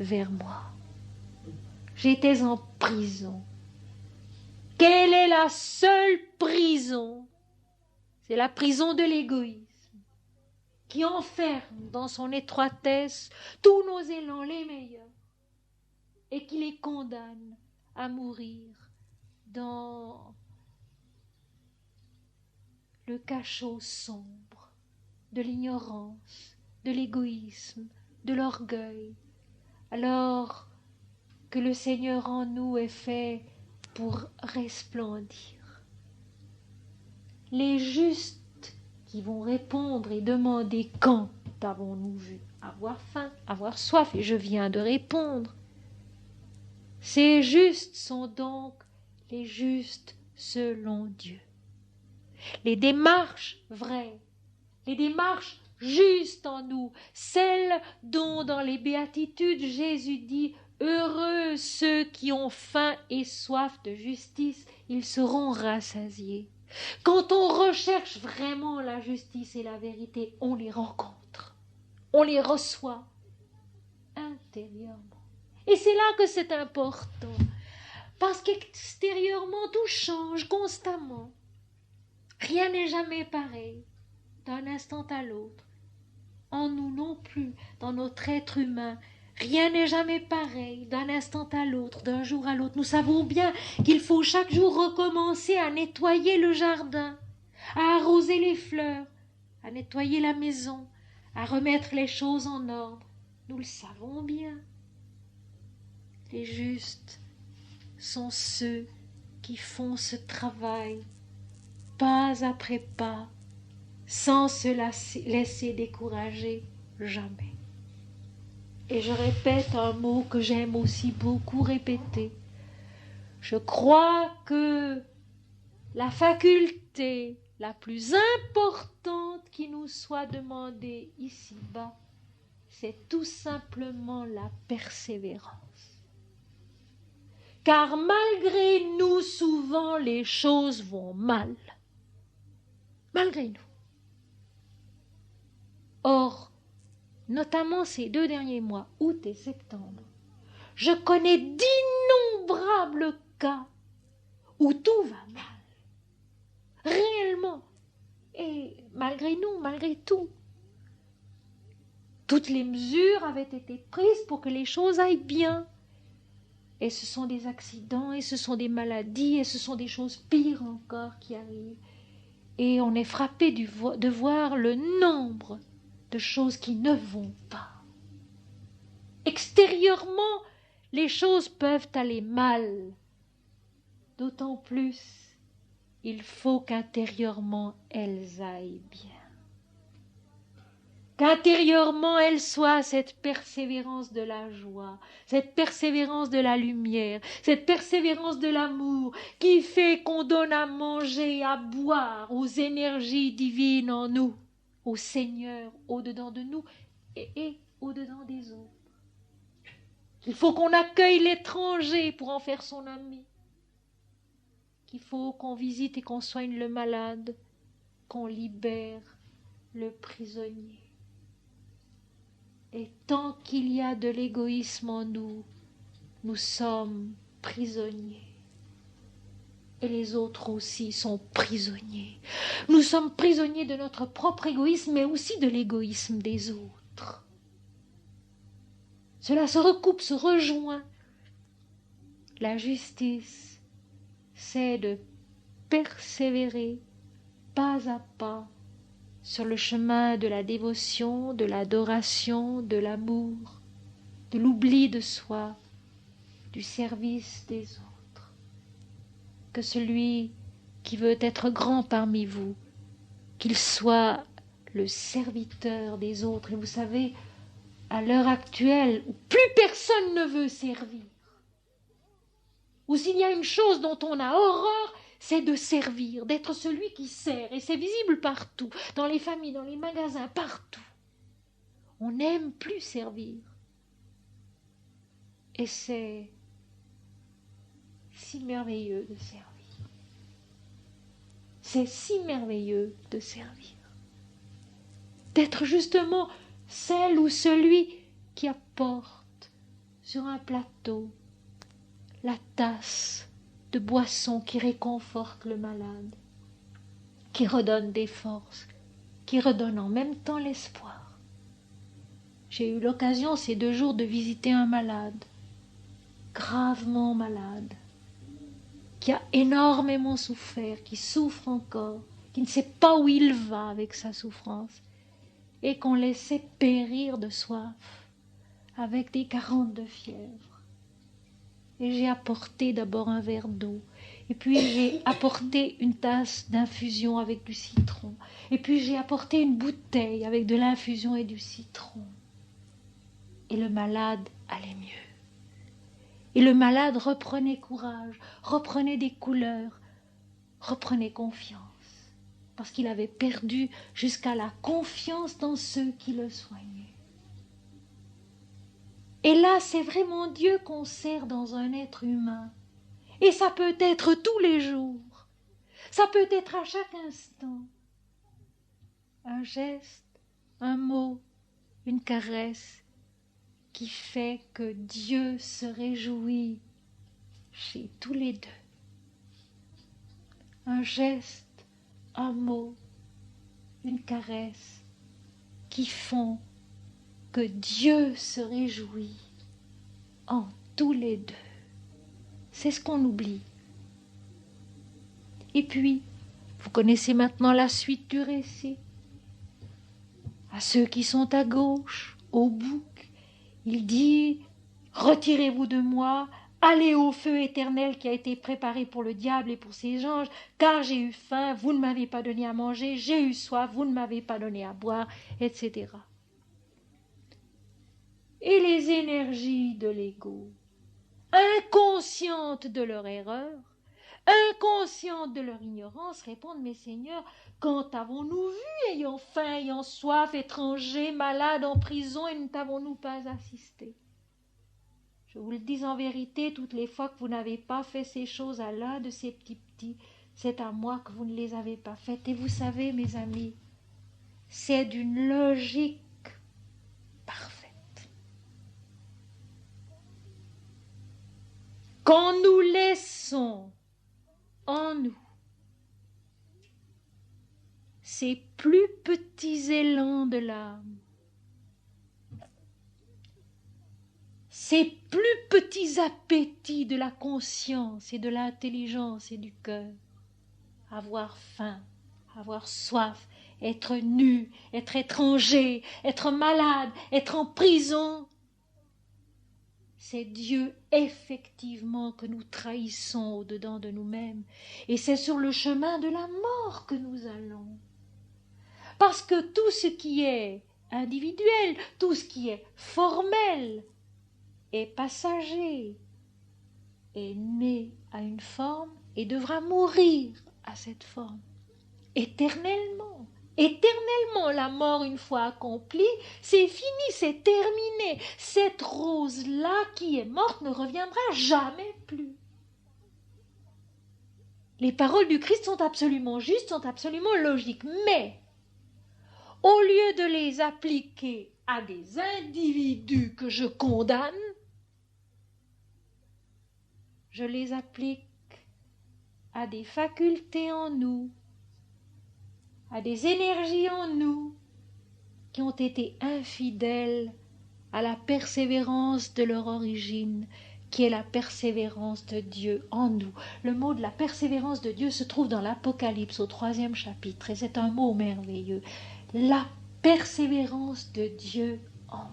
vers moi. J'étais en prison. Quelle est la seule prison? C'est la prison de l'égoïsme, qui enferme dans son étroitesse tous nos élans les meilleurs et qui les condamne à mourir dans le cachot sombre de l'ignorance, de l'égoïsme, de l'orgueil, alors que le Seigneur en nous est fait pour resplendir. Les justes qui vont répondre et demander quand avons-nous vu avoir faim, avoir soif, et je viens de répondre. Ces justes sont donc les justes selon Dieu. Les démarches vraies, les démarches justes en nous, celles dont dans les béatitudes Jésus dit « Heureux ceux qui ont faim et soif de justice, ils seront rassasiés ». Quand on recherche vraiment la justice et la vérité, on les rencontre, on les reçoit intérieurement. Et c'est là que c'est important, parce qu'extérieurement tout change constamment. Rien n'est jamais pareil d'un instant à l'autre. En nous non plus, dans notre être humain, rien n'est jamais pareil d'un instant à l'autre, d'un jour à l'autre. Nous savons bien qu'il faut chaque jour recommencer à nettoyer le jardin, à arroser les fleurs, à nettoyer la maison, à remettre les choses en ordre. Nous le savons bien. Les justes sont ceux qui font ce travail pas après pas, sans se laisser décourager jamais. Et je répète un mot que j'aime aussi beaucoup répéter. Je crois que la faculté la plus importante qui nous soit demandée ici-bas, c'est tout simplement la persévérance. Car malgré nous, souvent, les choses vont mal. Malgré nous. Or, notamment ces 2 derniers mois, août et septembre, je connais d'innombrables cas où tout va mal. Réellement. Et malgré nous, malgré tout. Toutes les mesures avaient été prises pour que les choses aillent bien. Et ce sont des accidents, et ce sont des maladies, et ce sont des choses pires encore qui arrivent. Et on est frappé de voir le nombre de choses qui ne vont pas. Extérieurement, les choses peuvent aller mal. D'autant plus, il faut qu'intérieurement, elles aillent bien. Qu'intérieurement elle soit cette persévérance de la joie, cette persévérance de la lumière, cette persévérance de l'amour qui fait qu'on donne à manger et à boire aux énergies divines en nous, au Seigneur au-dedans de nous et au-dedans des autres. Qu'il faut qu'on accueille l'étranger pour en faire son ami, qu'il faut qu'on visite et qu'on soigne le malade, qu'on libère le prisonnier. Et tant qu'il y a de l'égoïsme en nous, nous sommes prisonniers. Et les autres aussi sont prisonniers. Nous sommes prisonniers de notre propre égoïsme, mais aussi de l'égoïsme des autres. Cela se recoupe, se rejoint. La justice, c'est de persévérer pas à pas sur le chemin de la dévotion, de l'adoration, de l'amour, de l'oubli de soi, du service des autres. Que celui qui veut être grand parmi vous, qu'il soit le serviteur des autres. Et vous savez, à l'heure actuelle, où plus personne ne veut servir, où s'il y a une chose dont on a horreur, c'est de servir, d'être celui qui sert. Et c'est visible partout, dans les familles, dans les magasins, partout. On n'aime plus servir. Et c'est si merveilleux de servir. C'est si merveilleux de servir. D'être justement celle ou celui qui apporte sur un plateau la tasse de boisson qui réconforte le malade, qui redonne des forces, qui redonne en même temps l'espoir. J'ai eu l'occasion ces 2 jours de visiter un malade, gravement malade, qui a énormément souffert, qui souffre encore, qui ne sait pas où il va avec sa souffrance, et qu'on laissait périr de soif, avec des 40 de fièvre. Et j'ai apporté d'abord un verre d'eau, et puis j'ai apporté une tasse d'infusion avec du citron, et puis j'ai apporté une bouteille avec de l'infusion et du citron. Et le malade allait mieux. Et le malade reprenait courage, reprenait des couleurs, reprenait confiance, parce qu'il avait perdu jusqu'à la confiance dans ceux qui le soignaient. Et là, c'est vraiment Dieu qu'on sert dans un être humain. Et ça peut être tous les jours, ça peut être à chaque instant. Un geste, un mot, une caresse qui fait que Dieu se réjouit chez tous les deux. Un geste, un mot, une caresse qui font que Dieu se réjouit en tous les deux. C'est ce qu'on oublie. Et puis, vous connaissez maintenant la suite du récit. À ceux qui sont à gauche, au bouc, il dit « Retirez-vous de moi, allez au feu éternel qui a été préparé pour le diable et pour ses anges, car j'ai eu faim, vous ne m'avez pas donné à manger, j'ai eu soif, vous ne m'avez pas donné à boire, etc. » Et les énergies de l'ego, inconscientes de leur erreur, inconscientes de leur ignorance, répondent « Mais Seigneur, quand avons-nous vu, ayant faim, ayant soif, étrangers, malades, en prison, et ne t'avons-nous pas assisté ?» Je vous le dis en vérité, toutes les fois que vous n'avez pas fait ces choses à l'un de ces petits, c'est à moi que vous ne les avez pas faites. Et vous savez, mes amis, c'est d'une logique parfaite. Quand nous laissons en nous ces plus petits élans de l'âme, ces plus petits appétits de la conscience et de l'intelligence et du cœur, avoir faim, avoir soif, être nu, être étranger, être malade, être en prison, c'est Dieu effectivement que nous trahissons au-dedans de nous-mêmes. Et c'est sur le chemin de la mort que nous allons. Parce que tout ce qui est individuel, tout ce qui est formel, est passager, est né à une forme et devra mourir à cette forme. Éternellement. Éternellement, la mort une fois accomplie, c'est fini, c'est terminé. Cette rose-là qui est morte ne reviendra jamais plus. Les paroles du Christ sont absolument justes, sont absolument logiques, mais au lieu de les appliquer à des individus que je condamne, je les applique à des facultés en nous, à des énergies en nous qui ont été infidèles à la persévérance de leur origine, qui est la persévérance de Dieu en nous. Le mot de la persévérance de Dieu se trouve dans l'Apocalypse au 3e chapitre, et c'est un mot merveilleux. La persévérance de Dieu en vous.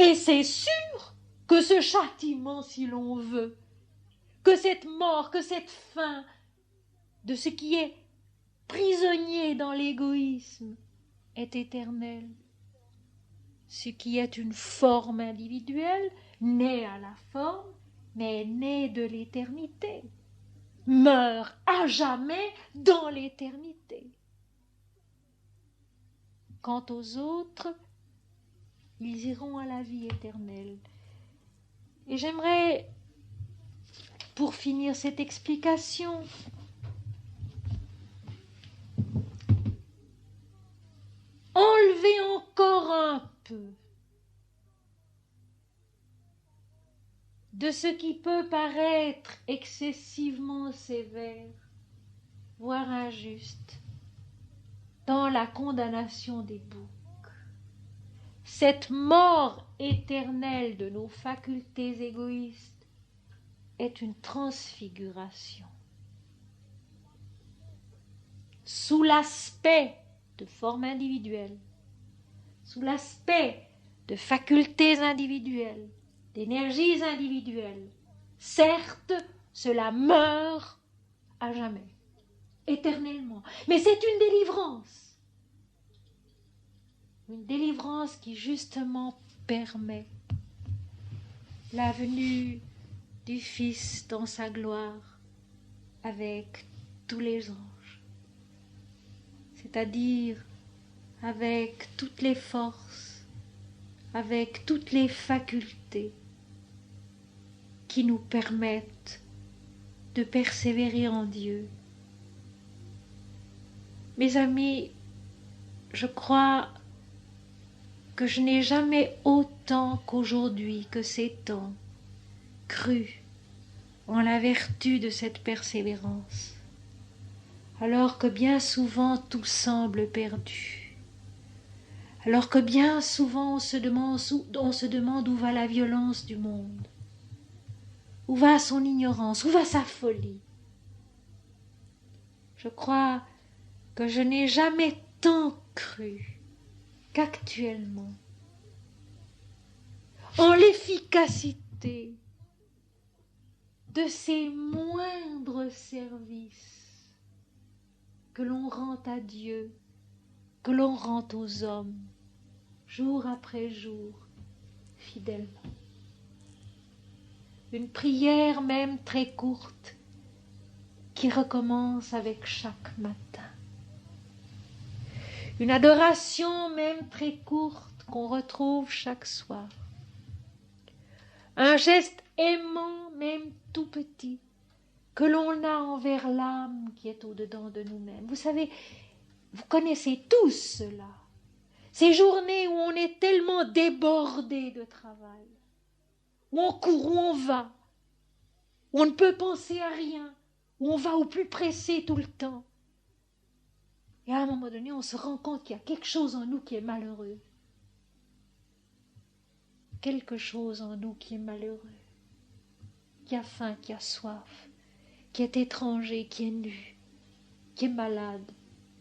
Et c'est sûr que ce châtiment, si l'on veut, que cette mort, que cette fin de ce qui est prisonnier dans l'égoïsme est éternel. Ce qui est une forme individuelle, naît à la forme, mais naît de l'éternité, meurt à jamais dans l'éternité. Quant aux autres, ils iront à la vie éternelle. Et j'aimerais, pour finir cette explication, enlever encore un peu de ce qui peut paraître excessivement sévère, voire injuste, dans la condamnation des boucs. Cette mort éternelle de nos facultés égoïstes est une transfiguration. Sous l'aspect de forme individuelle, sous l'aspect de facultés individuelles, d'énergies individuelles, certes, cela meurt à jamais, éternellement. Mais c'est une délivrance qui justement permet la venue du Fils dans sa gloire avec tous les anges, c'est-à-dire avec toutes les forces, avec toutes les facultés qui nous permettent de persévérer en Dieu. Mes amis, je crois que je n'ai jamais autant qu'aujourd'hui, que ces temps, cru en la vertu de cette persévérance, alors que bien souvent tout semble perdu, alors que bien souvent on se demande où va la violence du monde, où va son ignorance, où va sa folie. Je crois que je n'ai jamais tant cru qu'actuellement en l'efficacité de ces moindres services que l'on rend à Dieu, que l'on rend aux hommes, jour après jour, fidèlement. Une prière même très courte qui recommence avec chaque matin. Une adoration même très courte qu'on retrouve chaque soir. Un geste aimant même tout petit que l'on a envers l'âme qui est au-dedans de nous-mêmes. Vous savez, vous connaissez tous cela. Ces journées où on est tellement débordé de travail, où on court, où on va, où on ne peut penser à rien, où on va au plus pressé tout le temps. Et à un moment donné, on se rend compte qu'il y a quelque chose en nous qui est malheureux. Quelque chose en nous qui est malheureux, qui a faim, qui a soif, qui est étranger, qui est nu, qui est malade,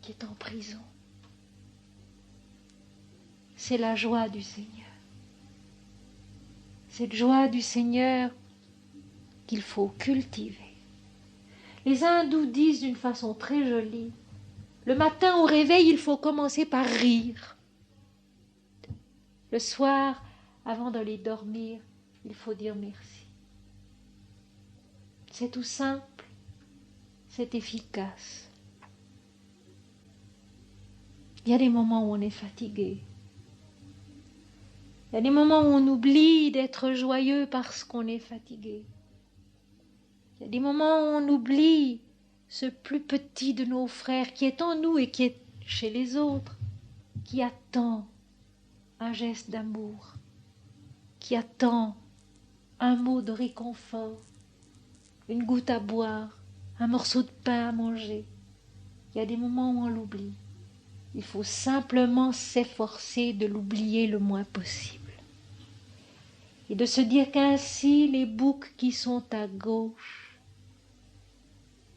qui est en prison. C'est la joie du Seigneur. Cette joie du Seigneur qu'il faut cultiver. Les hindous disent d'une façon très jolie, le matin au réveil, il faut commencer par rire. Le soir, avant d'aller dormir, il faut dire merci. C'est tout simple, c'est efficace. Il y a des moments où on est fatigué. Il y a des moments où on oublie d'être joyeux parce qu'on est fatigué. Il y a des moments où on oublie ce plus petit de nos frères qui est en nous et qui est chez les autres, qui attend un geste d'amour, qui attend un mot de réconfort, une goutte à boire, un morceau de pain à manger. Il y a des moments où on l'oublie. Il faut simplement s'efforcer de l'oublier le moins possible. et de se dire qu'ainsi les boucs qui sont à gauche,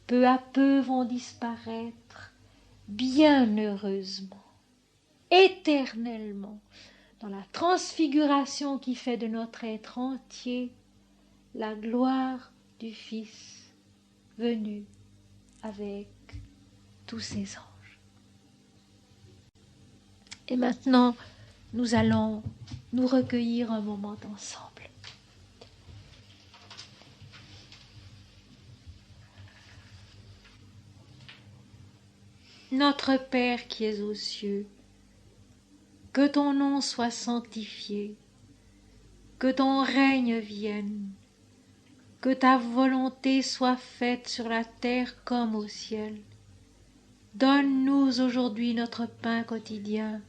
peu à peu vont disparaître, bien heureusement, éternellement, dans la transfiguration qui fait de notre être entier la gloire du Fils venu avec tous ses anges. Et maintenant, nous allons nous recueillir un moment ensemble. Notre Père qui es aux cieux, que ton nom soit sanctifié, que ton règne vienne, que ta volonté soit faite sur la terre comme au ciel. Donne-nous aujourd'hui notre pain quotidien.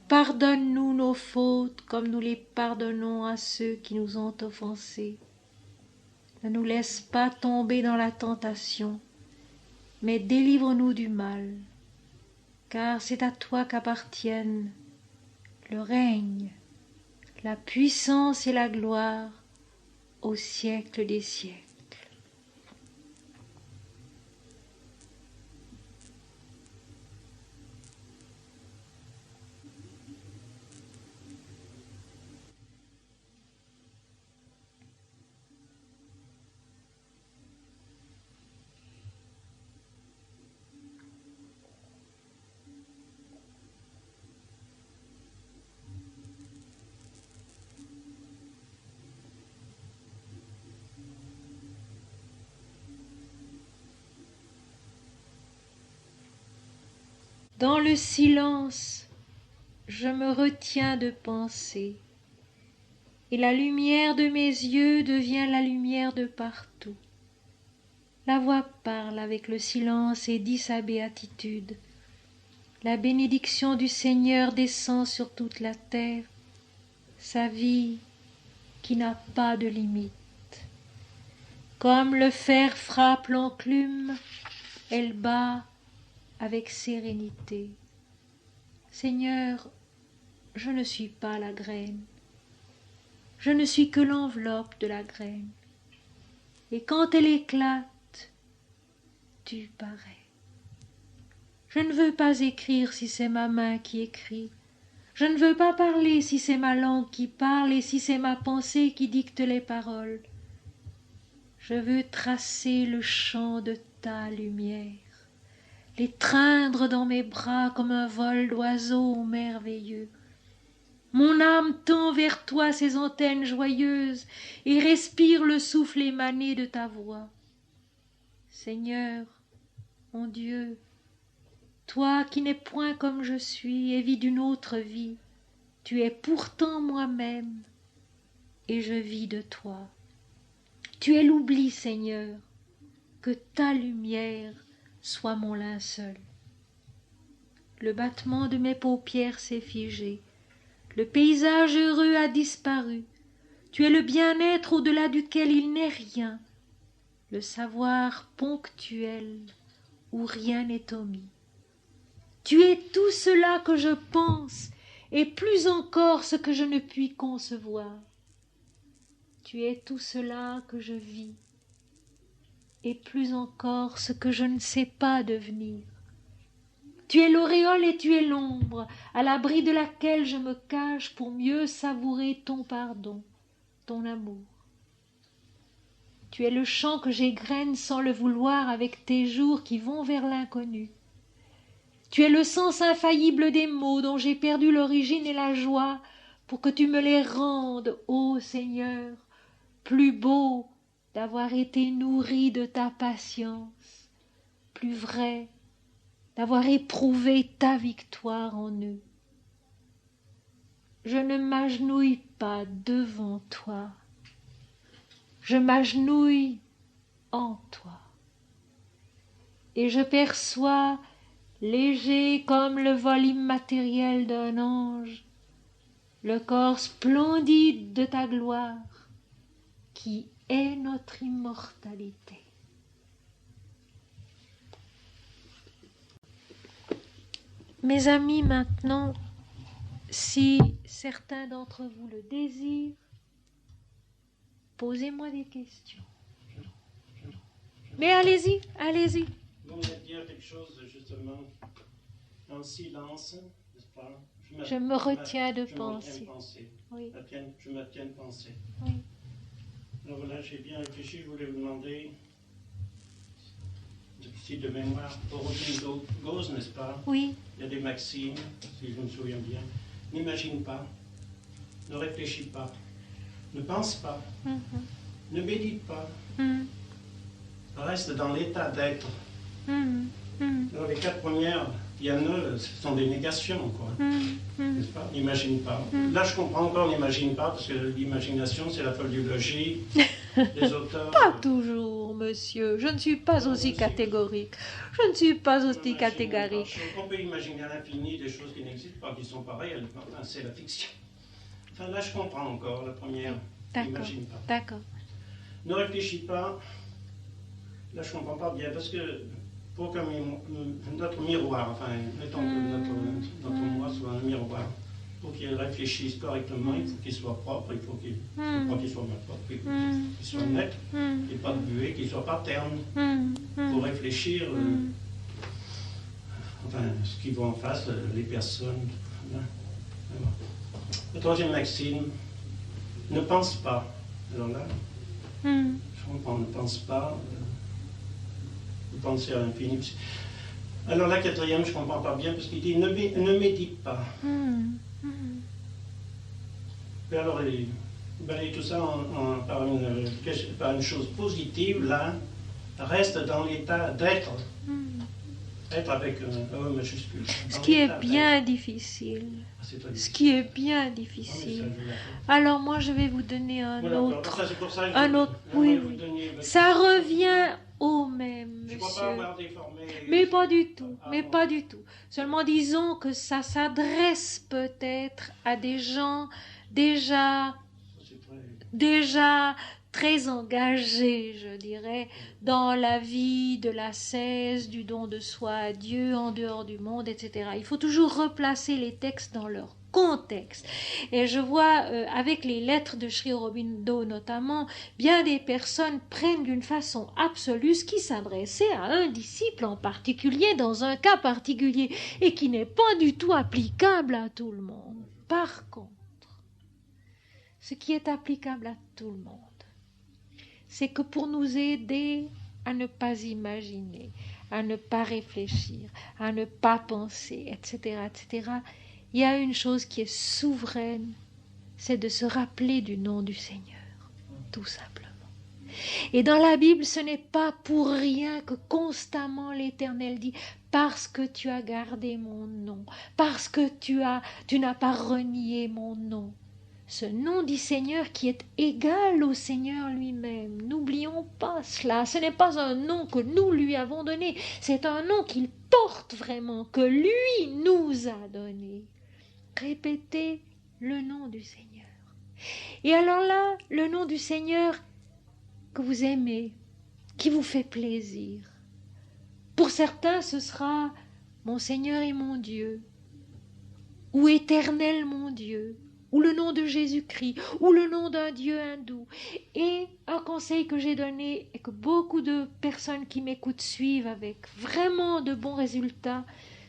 Pardonne-nous nos fautes comme nous les pardonnons à ceux qui nous ont offensés. Ne nous laisse pas tomber dans la tentation, mais délivre-nous du mal, car c'est à toi qu'appartiennent le règne, la puissance et la gloire au siècle des siècles. Dans le silence, je me retiens de penser, et la lumière de mes yeux devient la lumière de partout. La voix parle avec le silence et dit sa béatitude. La bénédiction du Seigneur descend sur toute la terre, sa vie qui n'a pas de limite. Comme le fer frappe l'enclume, elle bat avec sérénité. Seigneur, je ne suis pas la graine, je ne suis que l'enveloppe de la graine, et quand elle éclate, tu parais. Je ne veux pas écrire si c'est ma main qui écrit, je ne veux pas parler si c'est ma langue qui parle et si c'est ma pensée qui dicte les paroles. Je veux tracer le champ de ta lumière, l'étreindre dans mes bras comme un vol d'oiseau merveilleux. Mon âme tend vers toi ses antennes joyeuses et respire le souffle émané de ta voix. Seigneur, mon Dieu, toi qui n'es point comme je suis et vis d'une autre vie, tu es pourtant moi-même et je vis de toi. Tu es l'oubli, Seigneur, que ta lumière soit mon linceul. Le battement de mes paupières s'est figé, le paysage heureux a disparu, tu es le bien-être au-delà duquel il n'est rien, le savoir ponctuel où rien n'est omis. Tu es tout cela que je pense et plus encore ce que je ne puis concevoir. Tu es tout cela que je vis et plus encore ce que je ne sais pas devenir. Tu es l'auréole et tu es l'ombre, à l'abri de laquelle je me cache pour mieux savourer ton pardon, ton amour. Tu es le chant que j'égrène sans le vouloir avec tes jours qui vont vers l'inconnu. Tu es le sens infaillible des mots dont j'ai perdu l'origine et la joie pour que tu me les rendes, ô Seigneur, plus beaux d'avoir été nourri de ta patience, plus vrai d'avoir éprouvé ta victoire en eux. Je ne m'agenouille pas devant toi, je m'agenouille en toi, et je perçois, léger comme le vol immatériel d'un ange, le corps splendide de ta gloire, qui est notre immortalité. Mes amis, maintenant, si certains d'entre vous le désirent, posez-moi des questions. Mais allez-y, allez-y. Vous venez de dire quelque chose, justement, en silence, n'est-ce pas? Je me retiens de penser. Oui. Je me retiens de penser. Oui. Alors voilà, j'ai bien réfléchi, je voulais vous demander, si de mémoire, pour Robin Gause, n'est-ce pas? Oui. Il y a des maximes, si je me souviens bien. N'imagine pas, ne réfléchis pas, ne pense pas, ne médite pas, reste dans l'état d'être. Alors les 4 premières, il y en a, ce sont des négations, quoi. N'est-ce pas? N'imagine pas. Là, je comprends encore, n'imagine pas, parce que l'imagination, c'est la folle du logis. Les auteurs. Pas toujours, monsieur. Je ne suis pas aussi catégorique. Je ne suis pas aussi catégorique. On peut imaginer à l'infini des choses qui n'existent pas, qui sont pareilles. C'est la fiction. Enfin, là, je comprends encore la première. N'imagine pas. D'accord. Ne réfléchis pas. Là, je ne comprends pas bien, parce que pour que notre miroir, enfin, mettons que notre moi soit un miroir, pour qu'il réfléchisse correctement, il faut qu'il soit propre, il faut qu'il soit mal propre, il faut qu'il soit net, qu'il n'y ait pas de buée, qu'il ne soit pas terne, pour réfléchir, enfin, ce qui va en face, les personnes. La troisième maxime, ne pense pas. Alors là, je comprends, ne pense pas. Vous pensez à l'infini. Alors la quatrième, je ne comprends pas bien, parce qu'il dit ne médite pas. Et alors, balayer tout ça par une chose positive, là, reste dans l'état d'être. Être avec un E majuscule. Ce qui est bien difficile. Ce qui est bien difficile. Alors moi, je vais vous donner un autre. Oui. Ça revient au même, monsieur. Mais pas du tout. Mais pas du tout. Seulement disons que ça s'adresse peut-être à des gens déjà très engagés, je dirais, dans la vie de l'ascèse, du don de soi à Dieu, en dehors du monde, etc. Il faut toujours replacer les textes dans leur contexte. Et je vois, avec les lettres de Sri Aurobindo notamment, bien des personnes prennent d'une façon absolue ce qui s'adressait à un disciple en particulier, dans un cas particulier, et qui n'est pas du tout applicable à tout le monde. Par contre, ce qui est applicable à tout le monde, c'est que pour nous aider à ne pas imaginer, à ne pas réfléchir, à ne pas penser, etc., etc., il y a une chose qui est souveraine, c'est de se rappeler du nom du Seigneur, tout simplement. Et dans la Bible, ce n'est pas pour rien que constamment l'Éternel dit « parce que tu as gardé mon nom, parce que tu n'as pas renié mon nom ». Ce nom du Seigneur qui est égal au Seigneur lui-même. N'oublions pas cela. Ce n'est pas un nom que nous lui avons donné. C'est un nom qu'il porte vraiment, que lui nous a donné. Répétez le nom du Seigneur. Et alors là, le nom du Seigneur que vous aimez, qui vous fait plaisir. Pour certains, ce sera mon Seigneur et mon Dieu, ou Éternel mon Dieu, ou le nom de Jésus-Christ, ou le nom d'un Dieu hindou. Et un conseil que j'ai donné, et que beaucoup de personnes qui m'écoutent suivent avec vraiment de bons résultats,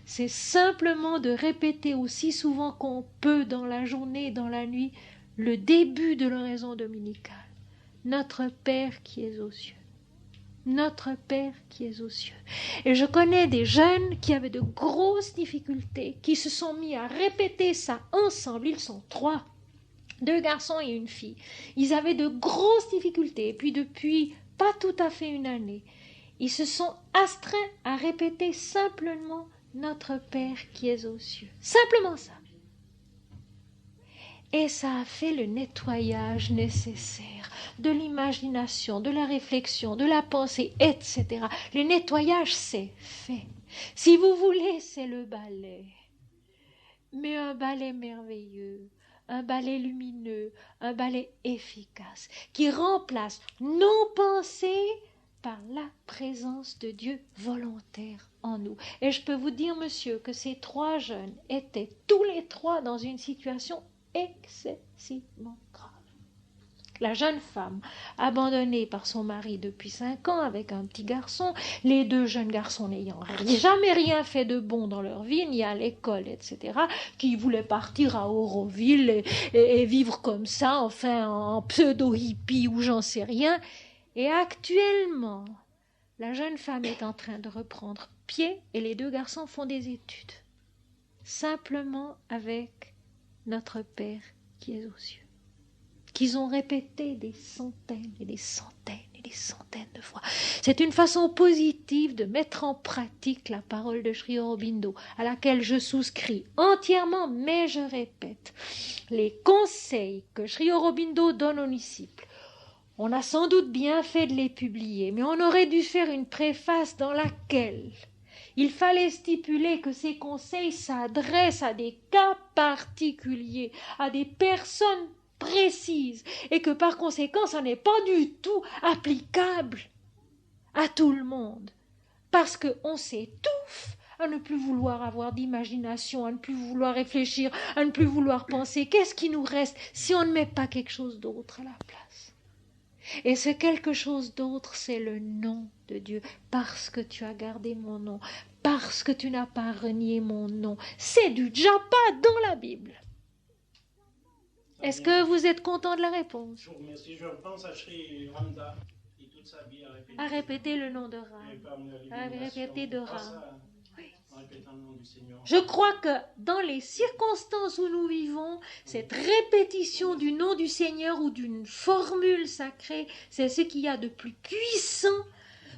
c'est simplement de répéter aussi souvent qu'on peut dans la journée et dans la nuit, le début de l'oraison dominicale. Notre Père qui es aux cieux. Notre Père qui es aux cieux. Et je connais des jeunes qui avaient de grosses difficultés, qui se sont mis à répéter ça ensemble. Ils sont 3, 2 garçons et une fille. Ils avaient de grosses difficultés. Et puis depuis pas tout à fait une année, ils se sont astreints à répéter simplement notre Père qui es aux cieux. Simplement ça. Et ça a fait le nettoyage nécessaire de l'imagination, de la réflexion, de la pensée, etc. Le nettoyage, c'est fait. Si vous voulez, c'est le balai. Mais un balai merveilleux, un balai lumineux, un balai efficace, qui remplace nos pensées par la présence de Dieu volontaire en nous. Et je peux vous dire, monsieur, que ces 3 jeunes étaient tous les 3 dans une situation excessivement grave. La jeune femme, abandonnée par son mari depuis 5 ans avec un petit garçon, les 2 jeunes garçons n'ayant jamais rien fait de bon dans leur vie, ni à l'école, etc., qui voulaient partir à Auroville et vivre comme ça, enfin en pseudo-hippie ou j'en sais rien. Et actuellement, la jeune femme est en train de reprendre pied et les 2 garçons font des études. Simplement avec notre Père qui est aux cieux. Qu'ils ont répété des centaines et des centaines et des centaines de fois. C'est une façon positive de mettre en pratique la parole de Sri Aurobindo, à laquelle je souscris entièrement, mais je répète, les conseils que Sri Aurobindo donne aux disciples, on a sans doute bien fait de les publier, mais on aurait dû faire une préface dans laquelle il fallait stipuler que ces conseils s'adressent à des cas particuliers, à des personnes précise et que par conséquent ça n'est pas du tout applicable à tout le monde parce qu'on s'étouffe à ne plus vouloir avoir d'imagination, à ne plus vouloir réfléchir, à ne plus vouloir penser. Qu'est-ce qui nous reste si on ne met pas quelque chose d'autre à la place? Et ce quelque chose d'autre, c'est le nom de Dieu. Parce que tu as gardé mon nom, parce que tu n'as pas renié mon nom. C'est du japa dans la Bible. Est-ce que vous êtes content de la réponse? Je vous remercie. Je repense à Sri Ramda, qui toute sa vie a répété le nom de Ram. A répété de Ram. Oui. En répétant le nom du Seigneur. Je crois que dans les circonstances où nous vivons, cette répétition du nom du Seigneur ou d'une formule sacrée, c'est ce qu'il y a de plus puissant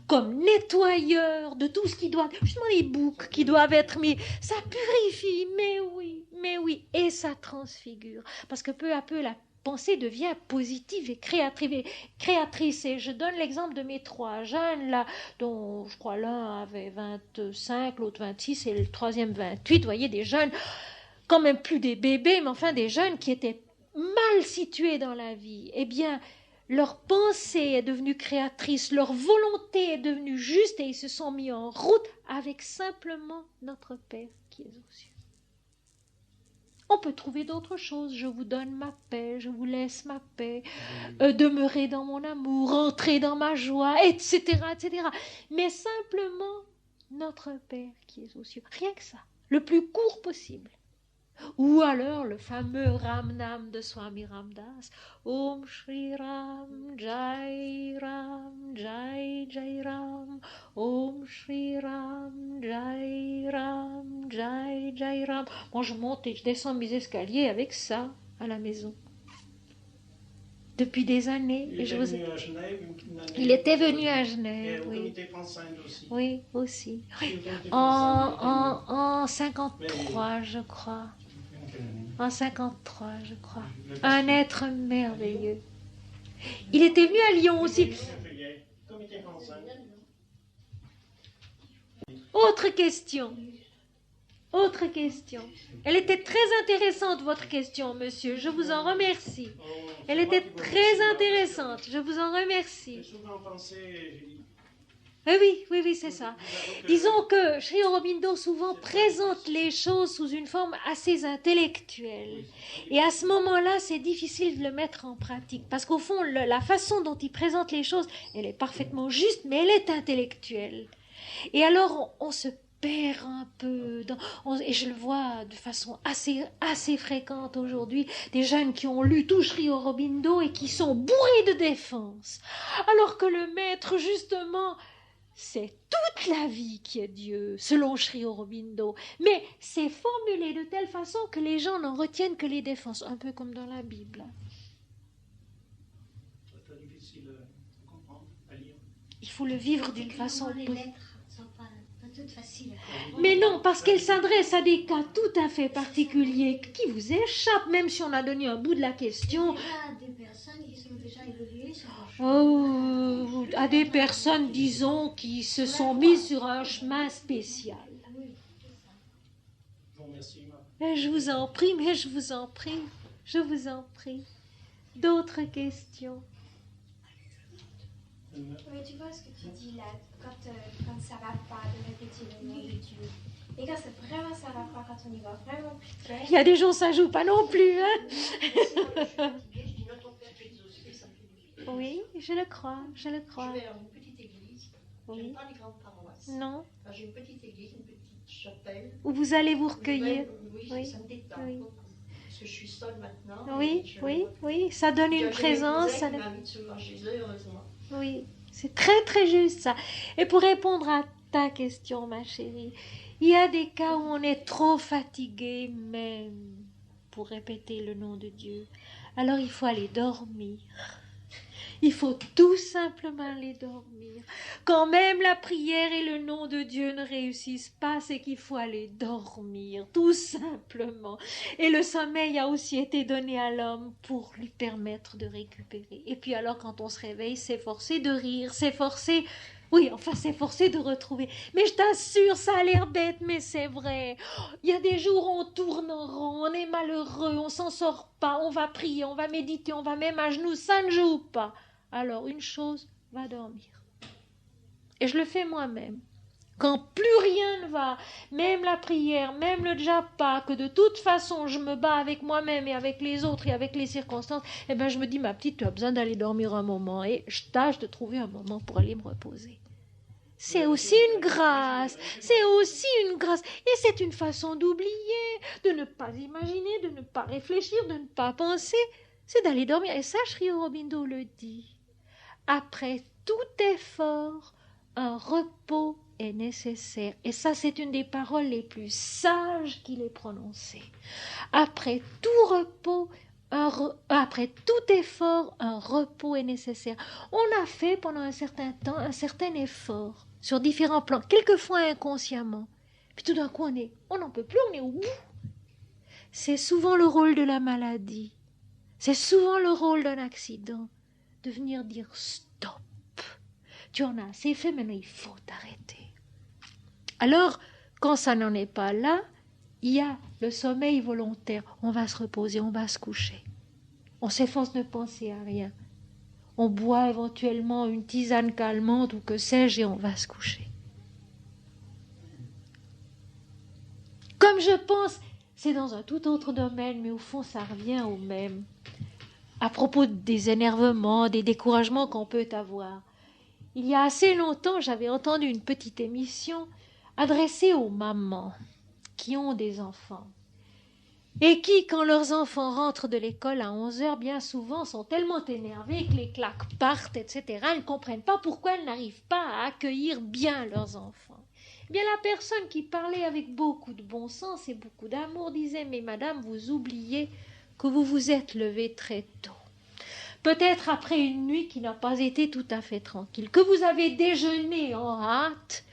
comme nettoyeur de tout ce qui doit, justement les boucs qui doivent être mis, ça purifie, mais oui, et ça transfigure, parce que peu à peu la pensée devient positive et créatrice. Et je donne l'exemple de mes 3 jeunes là, dont je crois l'un avait 25, l'autre 26 et le troisième 28, vous voyez, des jeunes, quand même plus des bébés, mais enfin des jeunes qui étaient mal situés dans la vie. Eh bien, leur pensée est devenue créatrice, leur volonté est devenue juste et ils se sont mis en route avec simplement notre Père qui est aux cieux. On peut trouver d'autres choses. Je vous donne ma paix, je vous laisse ma paix, demeurer dans mon amour, entrer dans ma joie, etc., etc. Mais simplement notre Père qui est aux cieux. Rien que ça, le plus court possible. Ou alors le fameux Ram Nam de Swami Ramdas. Om Shri Ram, Jai Ram, Jai Jai Ram. Om Shri Ram, Jai Ram, Jai Jai Ram. Moi je monte et je descends mes escaliers avec ça à la maison. Depuis des années. Il était venu à Genève. Il était venu à Genève, et au oui. comité France-Inde aussi. Oui, aussi. Oui. En En 53, je crois. En 53, je crois. Un être merveilleux. Il était venu à Lyon aussi. Autre question. Autre question. Elle était très intéressante, votre question, monsieur. Je vous en remercie. Elle était très intéressante. Je vous en remercie. Oui, c'est ça. Disons que Sri Aurobindo souvent présente les choses sous une forme assez intellectuelle. Et à ce moment-là, c'est difficile de le mettre en pratique. Parce qu'au fond, la façon dont il présente les choses, elle est parfaitement juste, mais elle est intellectuelle. Et alors, on se perd un peu et je le vois de façon assez fréquente aujourd'hui, des jeunes qui ont lu tout Sri Aurobindo et qui sont bourrés de défense. Alors que le maître, justement, c'est toute la vie qui est Dieu, selon Sri Aurobindo. Mais c'est formulé de telle façon que les gens n'en retiennent que les défenses, un peu comme dans la Bible. C'est très difficile à comprendre, à lire. Il faut le vivre d'une façon... Les lettres ne sont pas toutes faciles à comprendre. Mais non, parce qu'elles s'adressent à des cas tout à fait particuliers qui vous échappent, même si on a donné un bout de la question. Il y a des personnes qui sont déjà évoluées sur un Oh, à des personnes, disons, qui se sont mises sur un chemin spécial. Je vous remercie. Je vous en prie, mais je vous en prie. Je vous en prie. D'autres questions? Oui, tu vois ce que tu dis là, quand ça va pas, de répéter le nom de Dieu. Et quand vraiment ça va pas, quand on y va vraiment plus clair. Il y a des gens, ça joue pas non plus, hein? Je dis, mais ton père qui est aux cieux, ça Oui, je le crois, je le crois. Je vais dans une petite église. Oui. J'aime pas les grandes paroisses. Non. Enfin, j'ai une petite église, une petite chapelle. Où vous allez vous Je recueillir. vais- oui, Oui, ça me détend oui. beaucoup. Parce que je suis seule maintenant. Oui, et je- oui, oui, ça donne une J'ai présence. Mes ça cousins donne- qui m'invitent souvent chez eux, heureusement. Oui, c'est très très juste ça. Et pour répondre à ta question, ma chérie, il y a des cas où on est trop fatigué même pour répéter le nom de Dieu. Alors il faut aller dormir. Il faut tout simplement aller dormir. Quand même la prière et le nom de Dieu ne réussissent pas, c'est qu'il faut aller dormir, tout simplement. Et le sommeil a aussi été donné à l'homme pour lui permettre de récupérer. Et puis alors quand on se réveille, c'est forcé de rire, c'est forcé... Oui, enfin, c'est forcé de retrouver. Mais je t'assure, ça a l'air bête, mais c'est vrai. Il y a des jours où on tourne en rond, on est malheureux, on s'en sort pas, on va prier, on va méditer, on va même à genoux, ça ne joue pas. Alors, une chose, va dormir. Et je le fais moi-même. Quand plus rien ne va, même la prière, même le japa, que de toute façon je me bats avec moi-même et avec les autres et avec les circonstances, eh bien je me dis, ma petite, tu as besoin d'aller dormir un moment et je tâche de trouver un moment pour aller me reposer. C'est aussi une grâce, c'est aussi une grâce. Et c'est une façon d'oublier, de ne pas imaginer, de ne pas réfléchir, de ne pas penser. C'est d'aller dormir. Et ça, Sri Aurobindo le dit. Après tout effort, un repos est nécessaire. Et ça, c'est une des paroles les plus sages qu'il ait prononcées. Après tout repos, après tout effort, un repos est nécessaire. On a fait pendant un certain temps un certain effort sur différents plans, quelquefois inconsciemment. Puis tout d'un coup, on n'en peut plus, on est au bout. C'est souvent le rôle de la maladie. C'est souvent le rôle d'un accident de venir dire stop. Tu en as assez fait, maintenant il faut t'arrêter. Alors, quand ça n'en est pas là, il y a le sommeil volontaire. On va se reposer, on va se coucher. On s'efforce de penser à rien. On boit éventuellement une tisane calmante ou que sais-je et on va se coucher. Comme je pense, c'est dans un tout autre domaine, mais au fond ça revient au même. À propos des énervements, des découragements qu'on peut avoir. Il y a assez longtemps, j'avais entendu une petite émission adressée aux mamans qui ont des enfants et qui, quand leurs enfants rentrent de l'école à 11h, bien souvent sont tellement énervés que les claques partent, etc. Elles ne comprennent pas pourquoi elles n'arrivent pas à accueillir bien leurs enfants. Eh bien, la personne qui parlait avec beaucoup de bon sens et beaucoup d'amour disait « Mais madame, vous oubliez que vous vous êtes levée très tôt. Peut-être après une nuit qui n'a pas été tout à fait tranquille, que vous avez déjeuné en hâte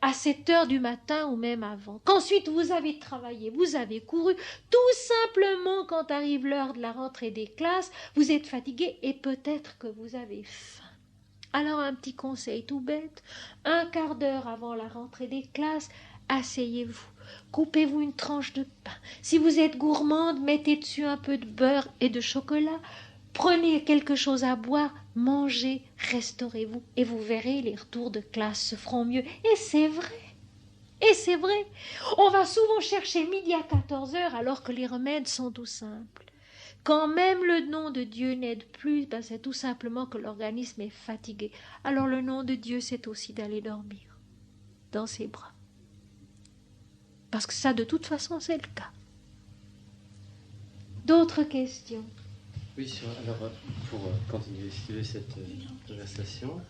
à 7 heures du matin ou même avant, qu'ensuite vous avez travaillé, vous avez couru, tout simplement quand arrive l'heure de la rentrée des classes, vous êtes fatigué et peut-être que vous avez faim. Alors un petit conseil tout bête, un quart d'heure avant la rentrée des classes, asseyez-vous, coupez-vous une tranche de pain. Si vous êtes gourmande, mettez dessus un peu de beurre et de chocolat. Prenez quelque chose à boire, mangez, restaurez-vous et vous verrez, les retours de classe se feront mieux. Et c'est vrai. Et c'est vrai. On va souvent chercher midi à 14h alors que les remèdes sont tout simples. Quand même le nom de Dieu n'aide plus, c'est tout simplement que l'organisme est fatigué. Alors le nom de Dieu, c'est aussi d'aller dormir dans ses bras. Parce que ça, de toute façon, c'est le cas. D'autres questions? Oui, alors pour continuer cette conversation,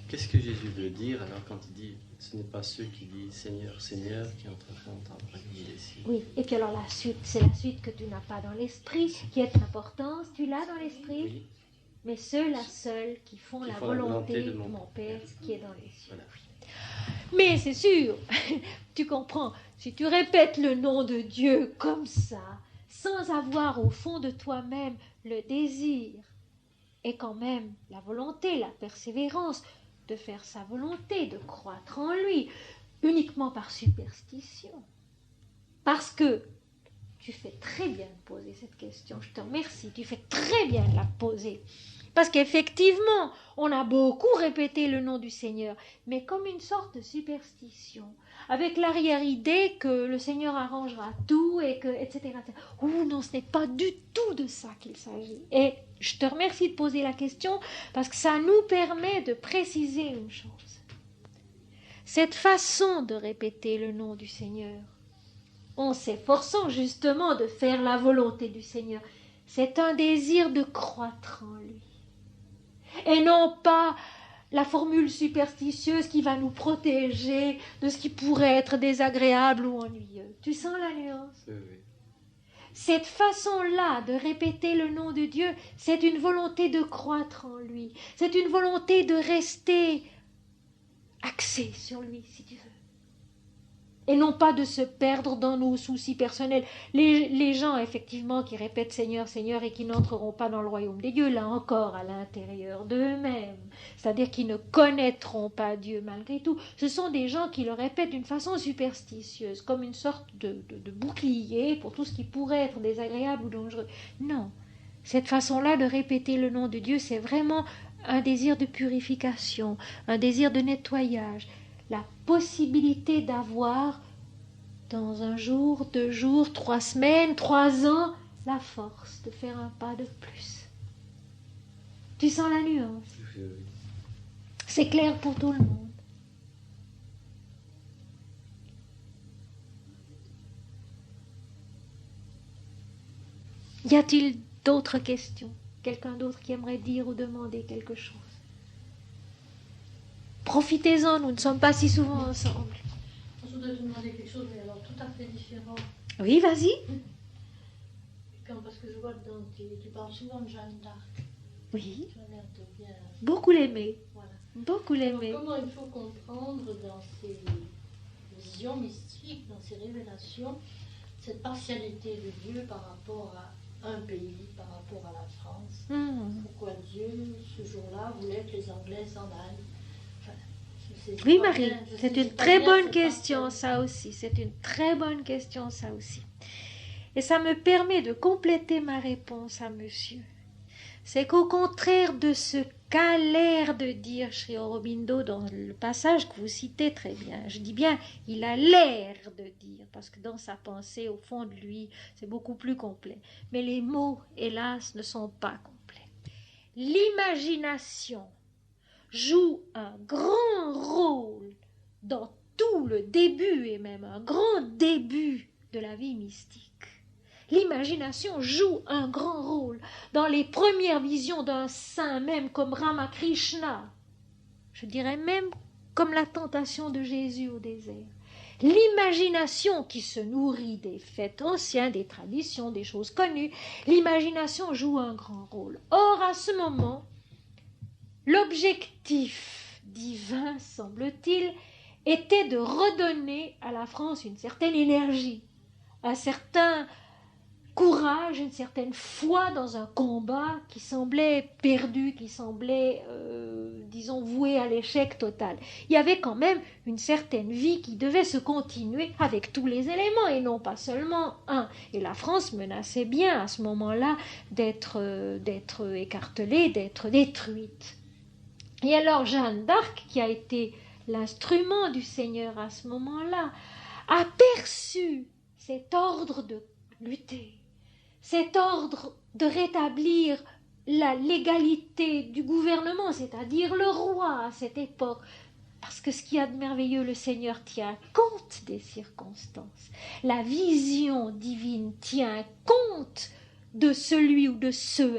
qu'est-ce que Jésus veut dire alors quand il dit « ce n'est pas ceux qui disent Seigneur, Seigneur qui entreront dans le royaume des cieux ». Oui, et puis alors la suite, c'est la suite que tu n'as pas dans l'esprit, qui est d'importance, tu l'as dans l'esprit, Oui. mais ceux-là seuls qui font la volonté de mon Père qui est dans les cieux. Voilà. Mais c'est sûr, tu comprends, si tu répètes le nom de Dieu comme ça, sans avoir au fond de toi-même le désir et quand même la volonté, la persévérance de faire sa volonté, de croître en lui, uniquement par superstition. Parce que tu fais très bien de poser cette question, je te remercie, tu fais très bien de la poser. Parce qu'effectivement, on a beaucoup répété le nom du Seigneur, mais comme une sorte de superstition, avec l'arrière-idée que le Seigneur arrangera tout, et que, etc. Ouh non, ce n'est pas du tout de ça qu'il s'agit. Et je te remercie de poser la question, parce que ça nous permet de préciser une chose. Cette façon de répéter le nom du Seigneur, en s'efforçant justement de faire la volonté du Seigneur, c'est un désir de croître en lui. Et non pas la formule superstitieuse qui va nous protéger de ce qui pourrait être désagréable ou ennuyeux. Tu sens la nuance? Oui. Cette façon-là de répéter le nom de Dieu, c'est une volonté de croître en lui. C'est une volonté de rester axé sur lui, si tu veux. Et non pas de se perdre dans nos soucis personnels. Les gens, effectivement, qui répètent Seigneur, Seigneur, et qui n'entreront pas dans le royaume des dieux, là encore, à l'intérieur d'eux-mêmes, c'est-à-dire qu'ils ne connaîtront pas Dieu malgré tout, ce sont des gens qui le répètent d'une façon superstitieuse, comme une sorte de bouclier pour tout ce qui pourrait être désagréable ou dangereux. Non, cette façon-là de répéter le nom de Dieu, c'est vraiment un désir de purification, un désir de nettoyage, la possibilité d'avoir dans un jour, 2 jours, 3 semaines, 3 ans, la force de faire un pas de plus. Tu sens la nuance? Oui. C'est clair pour tout le monde. Y a-t-il d'autres questions? Quelqu'un d'autre qui aimerait dire ou demander quelque chose? Profitez-en, nous ne sommes pas si souvent ensemble. Je voudrais te demander quelque chose, mais alors tout à fait différent. Oui, vas-y. Parce que je vois que tu parles souvent de Jeanne d'Arc. Oui. Tu as l'air de bien... Beaucoup l'aimer. Voilà. Beaucoup l'aimer. Alors, comment il faut comprendre dans ces visions mystiques, dans ces révélations, cette partialité de Dieu par rapport à un pays, par rapport à la France? Pourquoi Dieu, ce jour-là, voulait que les Anglais s'en aillent? Oui, Marie, c'est une très bonne question, ça aussi. C'est une très bonne question, ça aussi. Et ça me permet de compléter ma réponse à monsieur. C'est qu'au contraire de ce qu'a l'air de dire Sri Aurobindo dans le passage que vous citez très bien, je dis bien, il a l'air de dire, parce que dans sa pensée, au fond de lui, c'est beaucoup plus complet. Mais les mots, hélas, ne sont pas complets. L'imagination joue un grand rôle dans tout le début et même un grand début de la vie mystique. L'imagination joue un grand rôle dans les premières visions d'un saint, même comme Ramakrishna, je dirais même comme la tentation de Jésus au désert. L'imagination qui se nourrit des faits anciens, des traditions, des choses connues, l'imagination joue un grand rôle. Or, à ce moment, l'objectif divin, semble-t-il, était de redonner à la France une certaine énergie, un certain courage, une certaine foi dans un combat qui semblait perdu, qui semblait, disons, voué à l'échec total. Il y avait quand même une certaine vie qui devait se continuer avec tous les éléments et non pas seulement un. Et la France menaçait bien à ce moment-là d'être écartelée, d'être détruite. Et alors Jeanne d'Arc, qui a été l'instrument du Seigneur à ce moment-là, a perçu cet ordre de lutter, cet ordre de rétablir la légalité du gouvernement, c'est-à-dire le roi à cette époque. Parce que ce qu'il y a de merveilleux, le Seigneur tient compte des circonstances. La vision divine tient compte de celui ou de ceux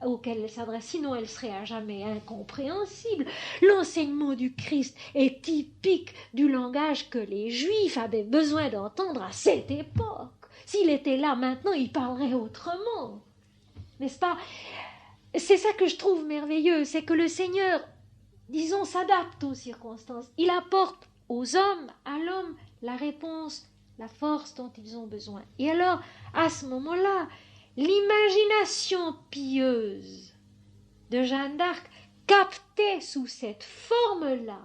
auxquels elle s'adresse, sinon elle serait à jamais incompréhensible. L'enseignement du Christ est typique du langage que les Juifs avaient besoin d'entendre à cette époque. S'il était là maintenant, il parlerait autrement. N'est-ce pas? C'est ça que je trouve merveilleux, c'est que le Seigneur, disons, s'adapte aux circonstances. Il apporte aux hommes, à l'homme, la réponse, la force dont ils ont besoin. Et alors, à ce moment-là, l'imagination pieuse de Jeanne d'Arc captait sous cette forme-là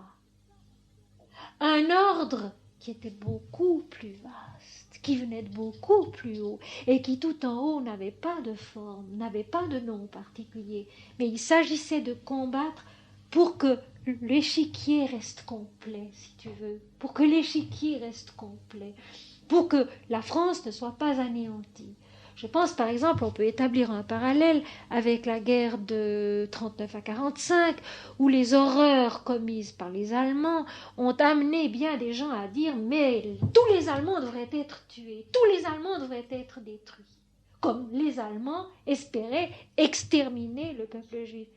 un ordre qui était beaucoup plus vaste, qui venait de beaucoup plus haut et qui tout en haut n'avait pas de forme, n'avait pas de nom particulier. Mais il s'agissait de combattre pour que l'échiquier reste complet, si tu veux, pour que l'échiquier reste complet, pour que la France ne soit pas anéantie. Je pense par exemple, on peut établir un parallèle avec la guerre de 39 à 45, où les horreurs commises par les Allemands ont amené bien des gens à dire « mais tous les Allemands devraient être tués, tous les Allemands devraient être détruits », comme les Allemands espéraient exterminer le peuple juif.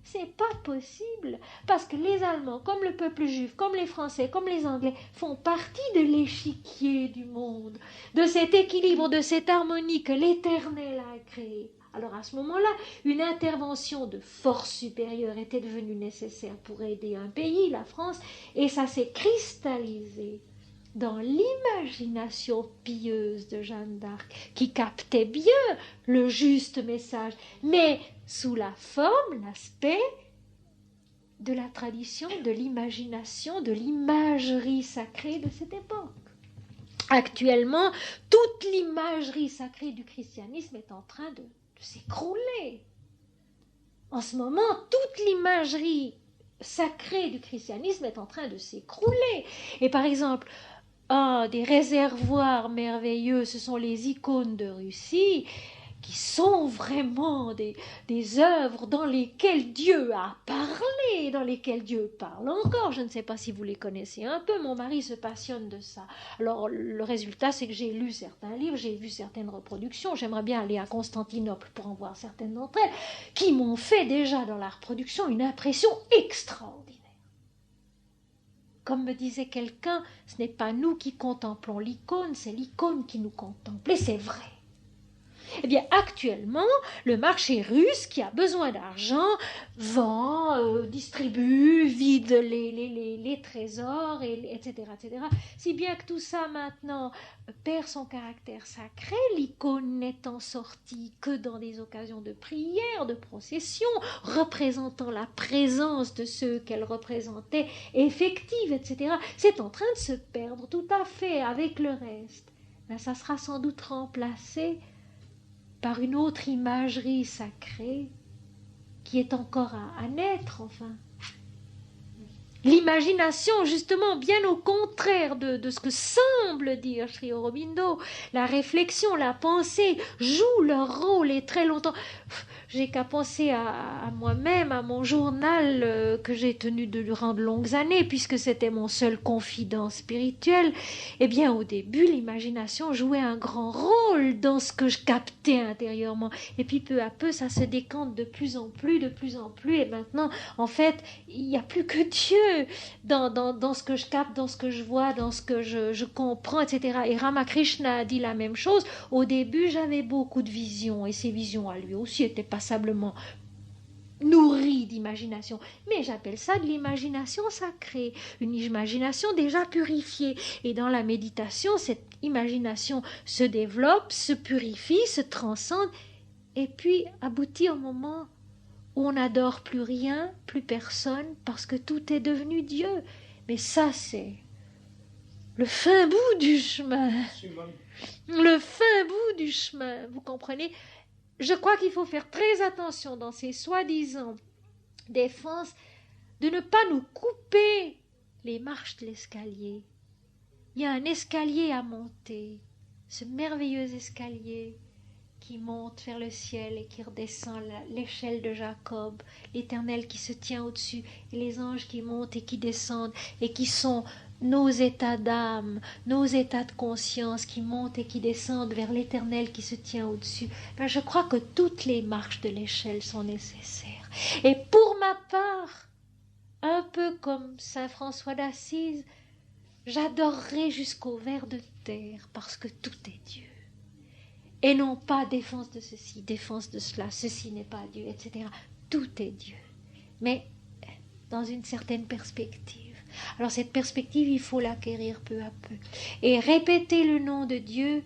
C'est pas possible, parce que les Allemands, comme le peuple juif, comme les Français, comme les Anglais, font partie de l'échiquier du monde, de cet équilibre, de cette harmonie que l'Éternel a créé. Alors à ce moment-là, une intervention de force supérieure était devenue nécessaire pour aider un pays, la France, et ça s'est cristallisé dans l'imagination pieuse de Jeanne d'Arc, qui captait bien le juste message, mais sous la forme, l'aspect de la tradition, de l'imagination, de l'imagerie sacrée de cette époque. Actuellement, toute l'imagerie sacrée du christianisme est en train de s'écrouler. En ce moment, toute l'imagerie sacrée du christianisme est en train de s'écrouler. Et par exemple, des réservoirs merveilleux, ce sont les icônes de Russie, qui sont vraiment des œuvres dans lesquelles Dieu a parlé, dans lesquelles Dieu parle encore. Je ne sais pas si vous les connaissez un peu, mon mari se passionne de ça. Alors le résultat, c'est que j'ai lu certains livres, j'ai vu certaines reproductions, j'aimerais bien aller à Constantinople pour en voir certaines d'entre elles, qui m'ont fait déjà dans la reproduction une impression extraordinaire. Comme me disait quelqu'un, ce n'est pas nous qui contemplons l'icône, c'est l'icône qui nous contemple, et c'est vrai. Eh bien, actuellement, le marché russe, qui a besoin d'argent, vend, distribue, vide les trésors, etc., etc. Si bien que tout ça, maintenant, perd son caractère sacré, l'icône n'étant sortie que dans des occasions de prière, de procession, représentant la présence de ceux qu'elle représentait, effective, etc. C'est en train de se perdre tout à fait avec le reste. Ben, ça sera sans doute remplacé par une autre imagerie sacrée qui est encore à naître, enfin. L'imagination, justement, bien au contraire de ce que semble dire Sri Aurobindo, la réflexion, la pensée jouent leur rôle et très longtemps. J'ai qu'à penser à moi-même, à mon journal que j'ai tenu durant de longues années, puisque c'était mon seul confident spirituel. Eh bien, au début, l'imagination jouait un grand rôle dans ce que je captais intérieurement. Et puis, peu à peu, ça se décante de plus en plus, et maintenant, en fait, il n'y a plus que Dieu dans ce que je capte, dans ce que je vois, dans ce que je comprends, etc. Et Ramakrishna a dit la même chose. Au début, j'avais beaucoup de visions, et ces visions à lui aussi étaient passablement nourries d'imagination. Mais j'appelle ça de l'imagination sacrée, une imagination déjà purifiée. Et dans la méditation, cette imagination se développe, se purifie, se transcende, et puis aboutit au moment où on n'adore plus rien, plus personne, parce que tout est devenu Dieu. Mais ça, c'est le fin bout du chemin. Le fin bout du chemin, vous comprenez? Je crois qu'il faut faire très attention dans ces soi-disant défenses de ne pas nous couper les marches de l'escalier. Il y a un escalier à monter, ce merveilleux escalier qui monte vers le ciel et qui redescend l'échelle de Jacob, l'Éternel qui se tient au-dessus, et les anges qui montent et qui descendent, et qui sont nos états d'âme, nos états de conscience qui montent et qui descendent vers l'Éternel qui se tient au-dessus. Ben, je crois que toutes les marches de l'échelle sont nécessaires. Et pour ma part, un peu comme saint François d'Assise, j'adorerai jusqu'au ver de terre parce que tout est Dieu. Et non pas défense de ceci, défense de cela, ceci n'est pas Dieu, etc. Tout est Dieu, mais dans une certaine perspective. Alors cette perspective, il faut l'acquérir peu à peu. Et répéter le nom de Dieu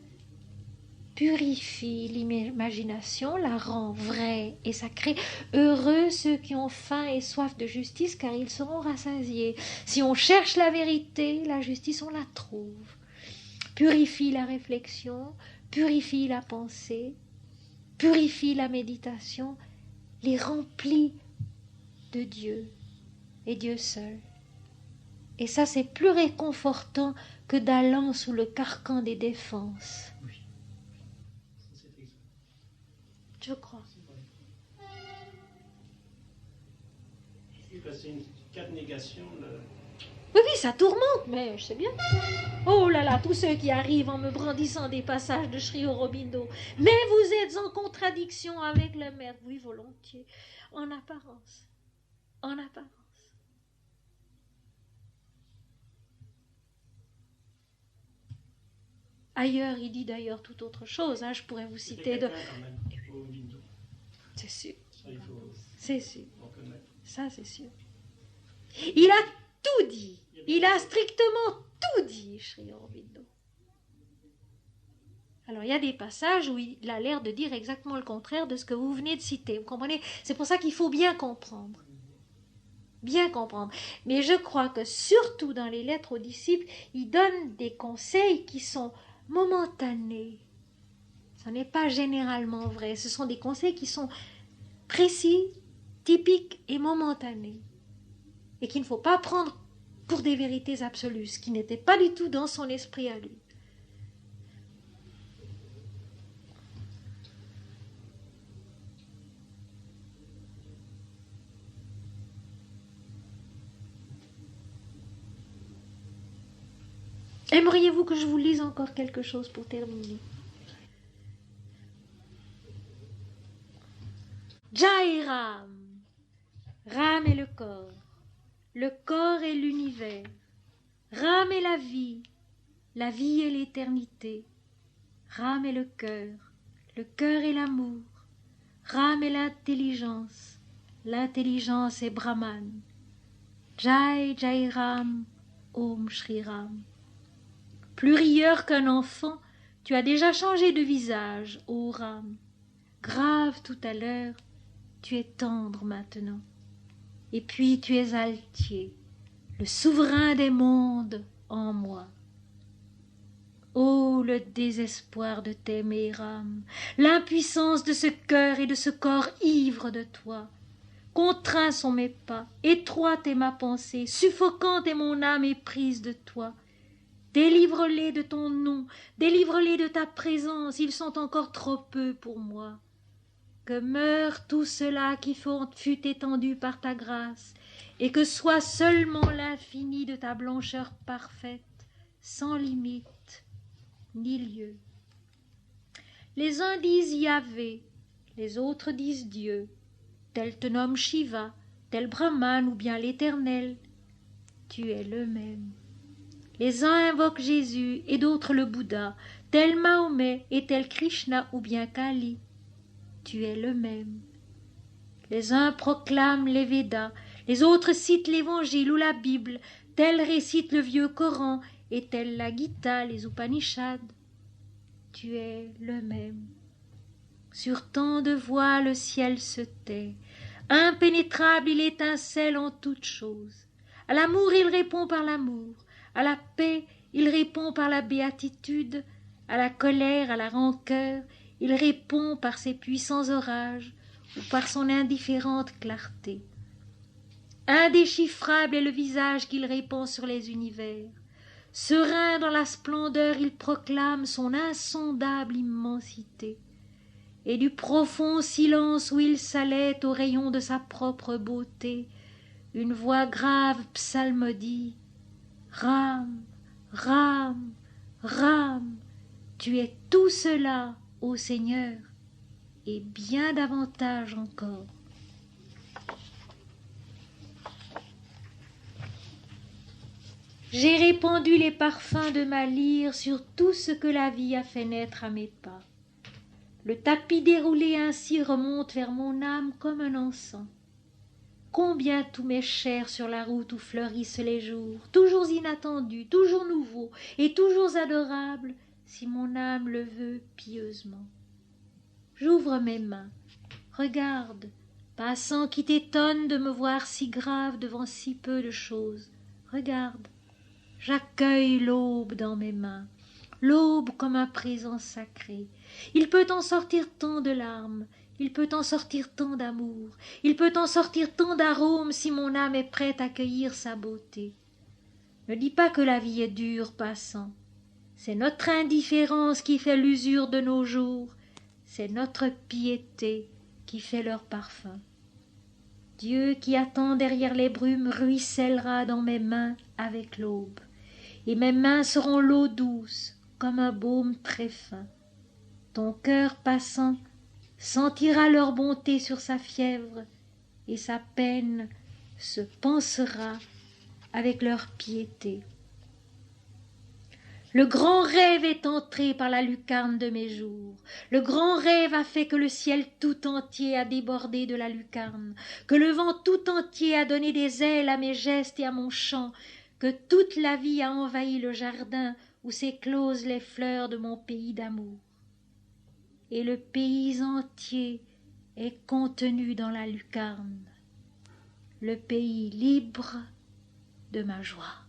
purifie l'imagination, la rend vraie et sacrée. Heureux ceux qui ont faim et soif de justice, car ils seront rassasiés. Si on cherche la vérité, la justice, on la trouve. purifie la réflexion, purifie la pensée, purifie la méditation, les remplit de Dieu et Dieu seul. Et ça, c'est plus réconfortant que d'allant sous le carcan des défenses. Oui. Ça, c'est exact. Je crois. Oui, parce que c'est une cas de négation. Oui, oui, ça tourmente, mais je sais bien. Oh là là, tous ceux qui arrivent en me brandissant des passages de Sri Aurobindo. Mais vous êtes en contradiction avec le maître. Oui, volontiers. En apparence. En apparence. Ailleurs, il dit d'ailleurs tout autre chose. Hein. Je pourrais vous citer de... C'est sûr. Ça, il faut c'est sûr. reconnaître. Ça, c'est sûr. Il a tout dit. Il a strictement tout dit, Sri Aurobindo. Alors, il y a des passages où il a l'air de dire exactement le contraire de ce que vous venez de citer. Vous comprenez? C'est pour ça qu'il faut bien comprendre. Bien comprendre. Mais je crois que surtout dans les lettres aux disciples, il donne des conseils qui sont momentanés. Ce n'est pas généralement vrai. Ce sont des conseils qui sont précis, typiques et momentanés. Et qu'il ne faut pas prendre pour des vérités absolues, ce qui n'était pas du tout dans son esprit à lui. Aimeriez-vous que je vous lise encore quelque chose pour terminer? Jai Ram. Ram est le corps est l'univers. Ram est la vie est l'éternité. Ram est le cœur est l'amour. Ram est l'intelligence est Brahman. Jai Jai Ram, Om Shri Ram. Plus rieur qu'un enfant, tu as déjà changé de visage, ô Ram. Grave tout à l'heure, tu es tendre maintenant. Et puis tu es altier, le souverain des mondes en moi. Oh, le désespoir de t'aimer, Ram, l'impuissance de ce cœur et de ce corps ivre de toi. Contraints sont mes pas, étroite est ma pensée, suffocante est mon âme éprise de toi. Délivre-les de ton nom, délivre-les de ta présence, ils sont encore trop peu pour moi. Que meure tout cela qui fut étendu par ta grâce, et que soit seulement l'infini de ta blancheur parfaite, sans limite ni lieu. Les uns disent Yahvé, les autres disent Dieu, tel te nomme Shiva, tel Brahman ou bien l'Éternel. Tu es le même. Les uns invoquent Jésus et d'autres le Bouddha, tel Mahomet et tel Krishna ou bien Kali. Tu es le même. Les uns proclament les Védas, les autres citent l'Évangile ou la Bible, tel récite le vieux Coran et tel la Gita, les Upanishads. Tu es le même. Sur tant de voix le ciel se tait, impénétrable il étincelle en toutes choses. À l'amour il répond par l'amour, à la paix il répond par la béatitude, à la colère, à la rancœur, il répond par ses puissants orages ou par son indifférente clarté. Indéchiffrable est le visage qu'il répand sur les univers. Serein dans la splendeur, il proclame son insondable immensité. Et du profond silence où il s'allait au rayon de sa propre beauté, une voix grave psalmodie. Ram, Ram, Ram, tu es tout cela, ô Seigneur, et bien davantage encore. J'ai répandu les parfums de ma lyre sur tout ce que la vie a fait naître à mes pas. Le tapis déroulé ainsi remonte vers mon âme comme un encens. Combien tout m'est cher sur la route où fleurissent les jours, toujours inattendus, toujours nouveaux et toujours adorables, si mon âme le veut pieusement. J'ouvre mes mains, regarde, passant qui t'étonne de me voir si grave devant si peu de choses. Regarde, j'accueille l'aube dans mes mains. l'aube comme un présent sacré. Il peut en sortir tant de larmes, il peut en sortir tant d'amour, il peut en sortir tant d'arômes si mon âme est prête à cueillir sa beauté. Ne dis pas que la vie est dure, passant. C'est notre indifférence qui fait l'usure de nos jours, c'est notre piété qui fait leur parfum. Dieu qui attend derrière les brumes ruissellera dans mes mains avec l'aube, et mes mains seront l'eau douce comme un baume très fin. Ton cœur passant sentira leur bonté sur sa fièvre, et sa peine se pansera avec leur piété. Le grand rêve est entré par la lucarne de mes jours. Le grand rêve a fait que le ciel tout entier a débordé de la lucarne, que le vent tout entier a donné des ailes à mes gestes et à mon chant, que toute la vie a envahi le jardin où s'éclosent les fleurs de mon pays d'amour. Et le pays entier est contenu dans la lucarne, le pays libre de ma joie.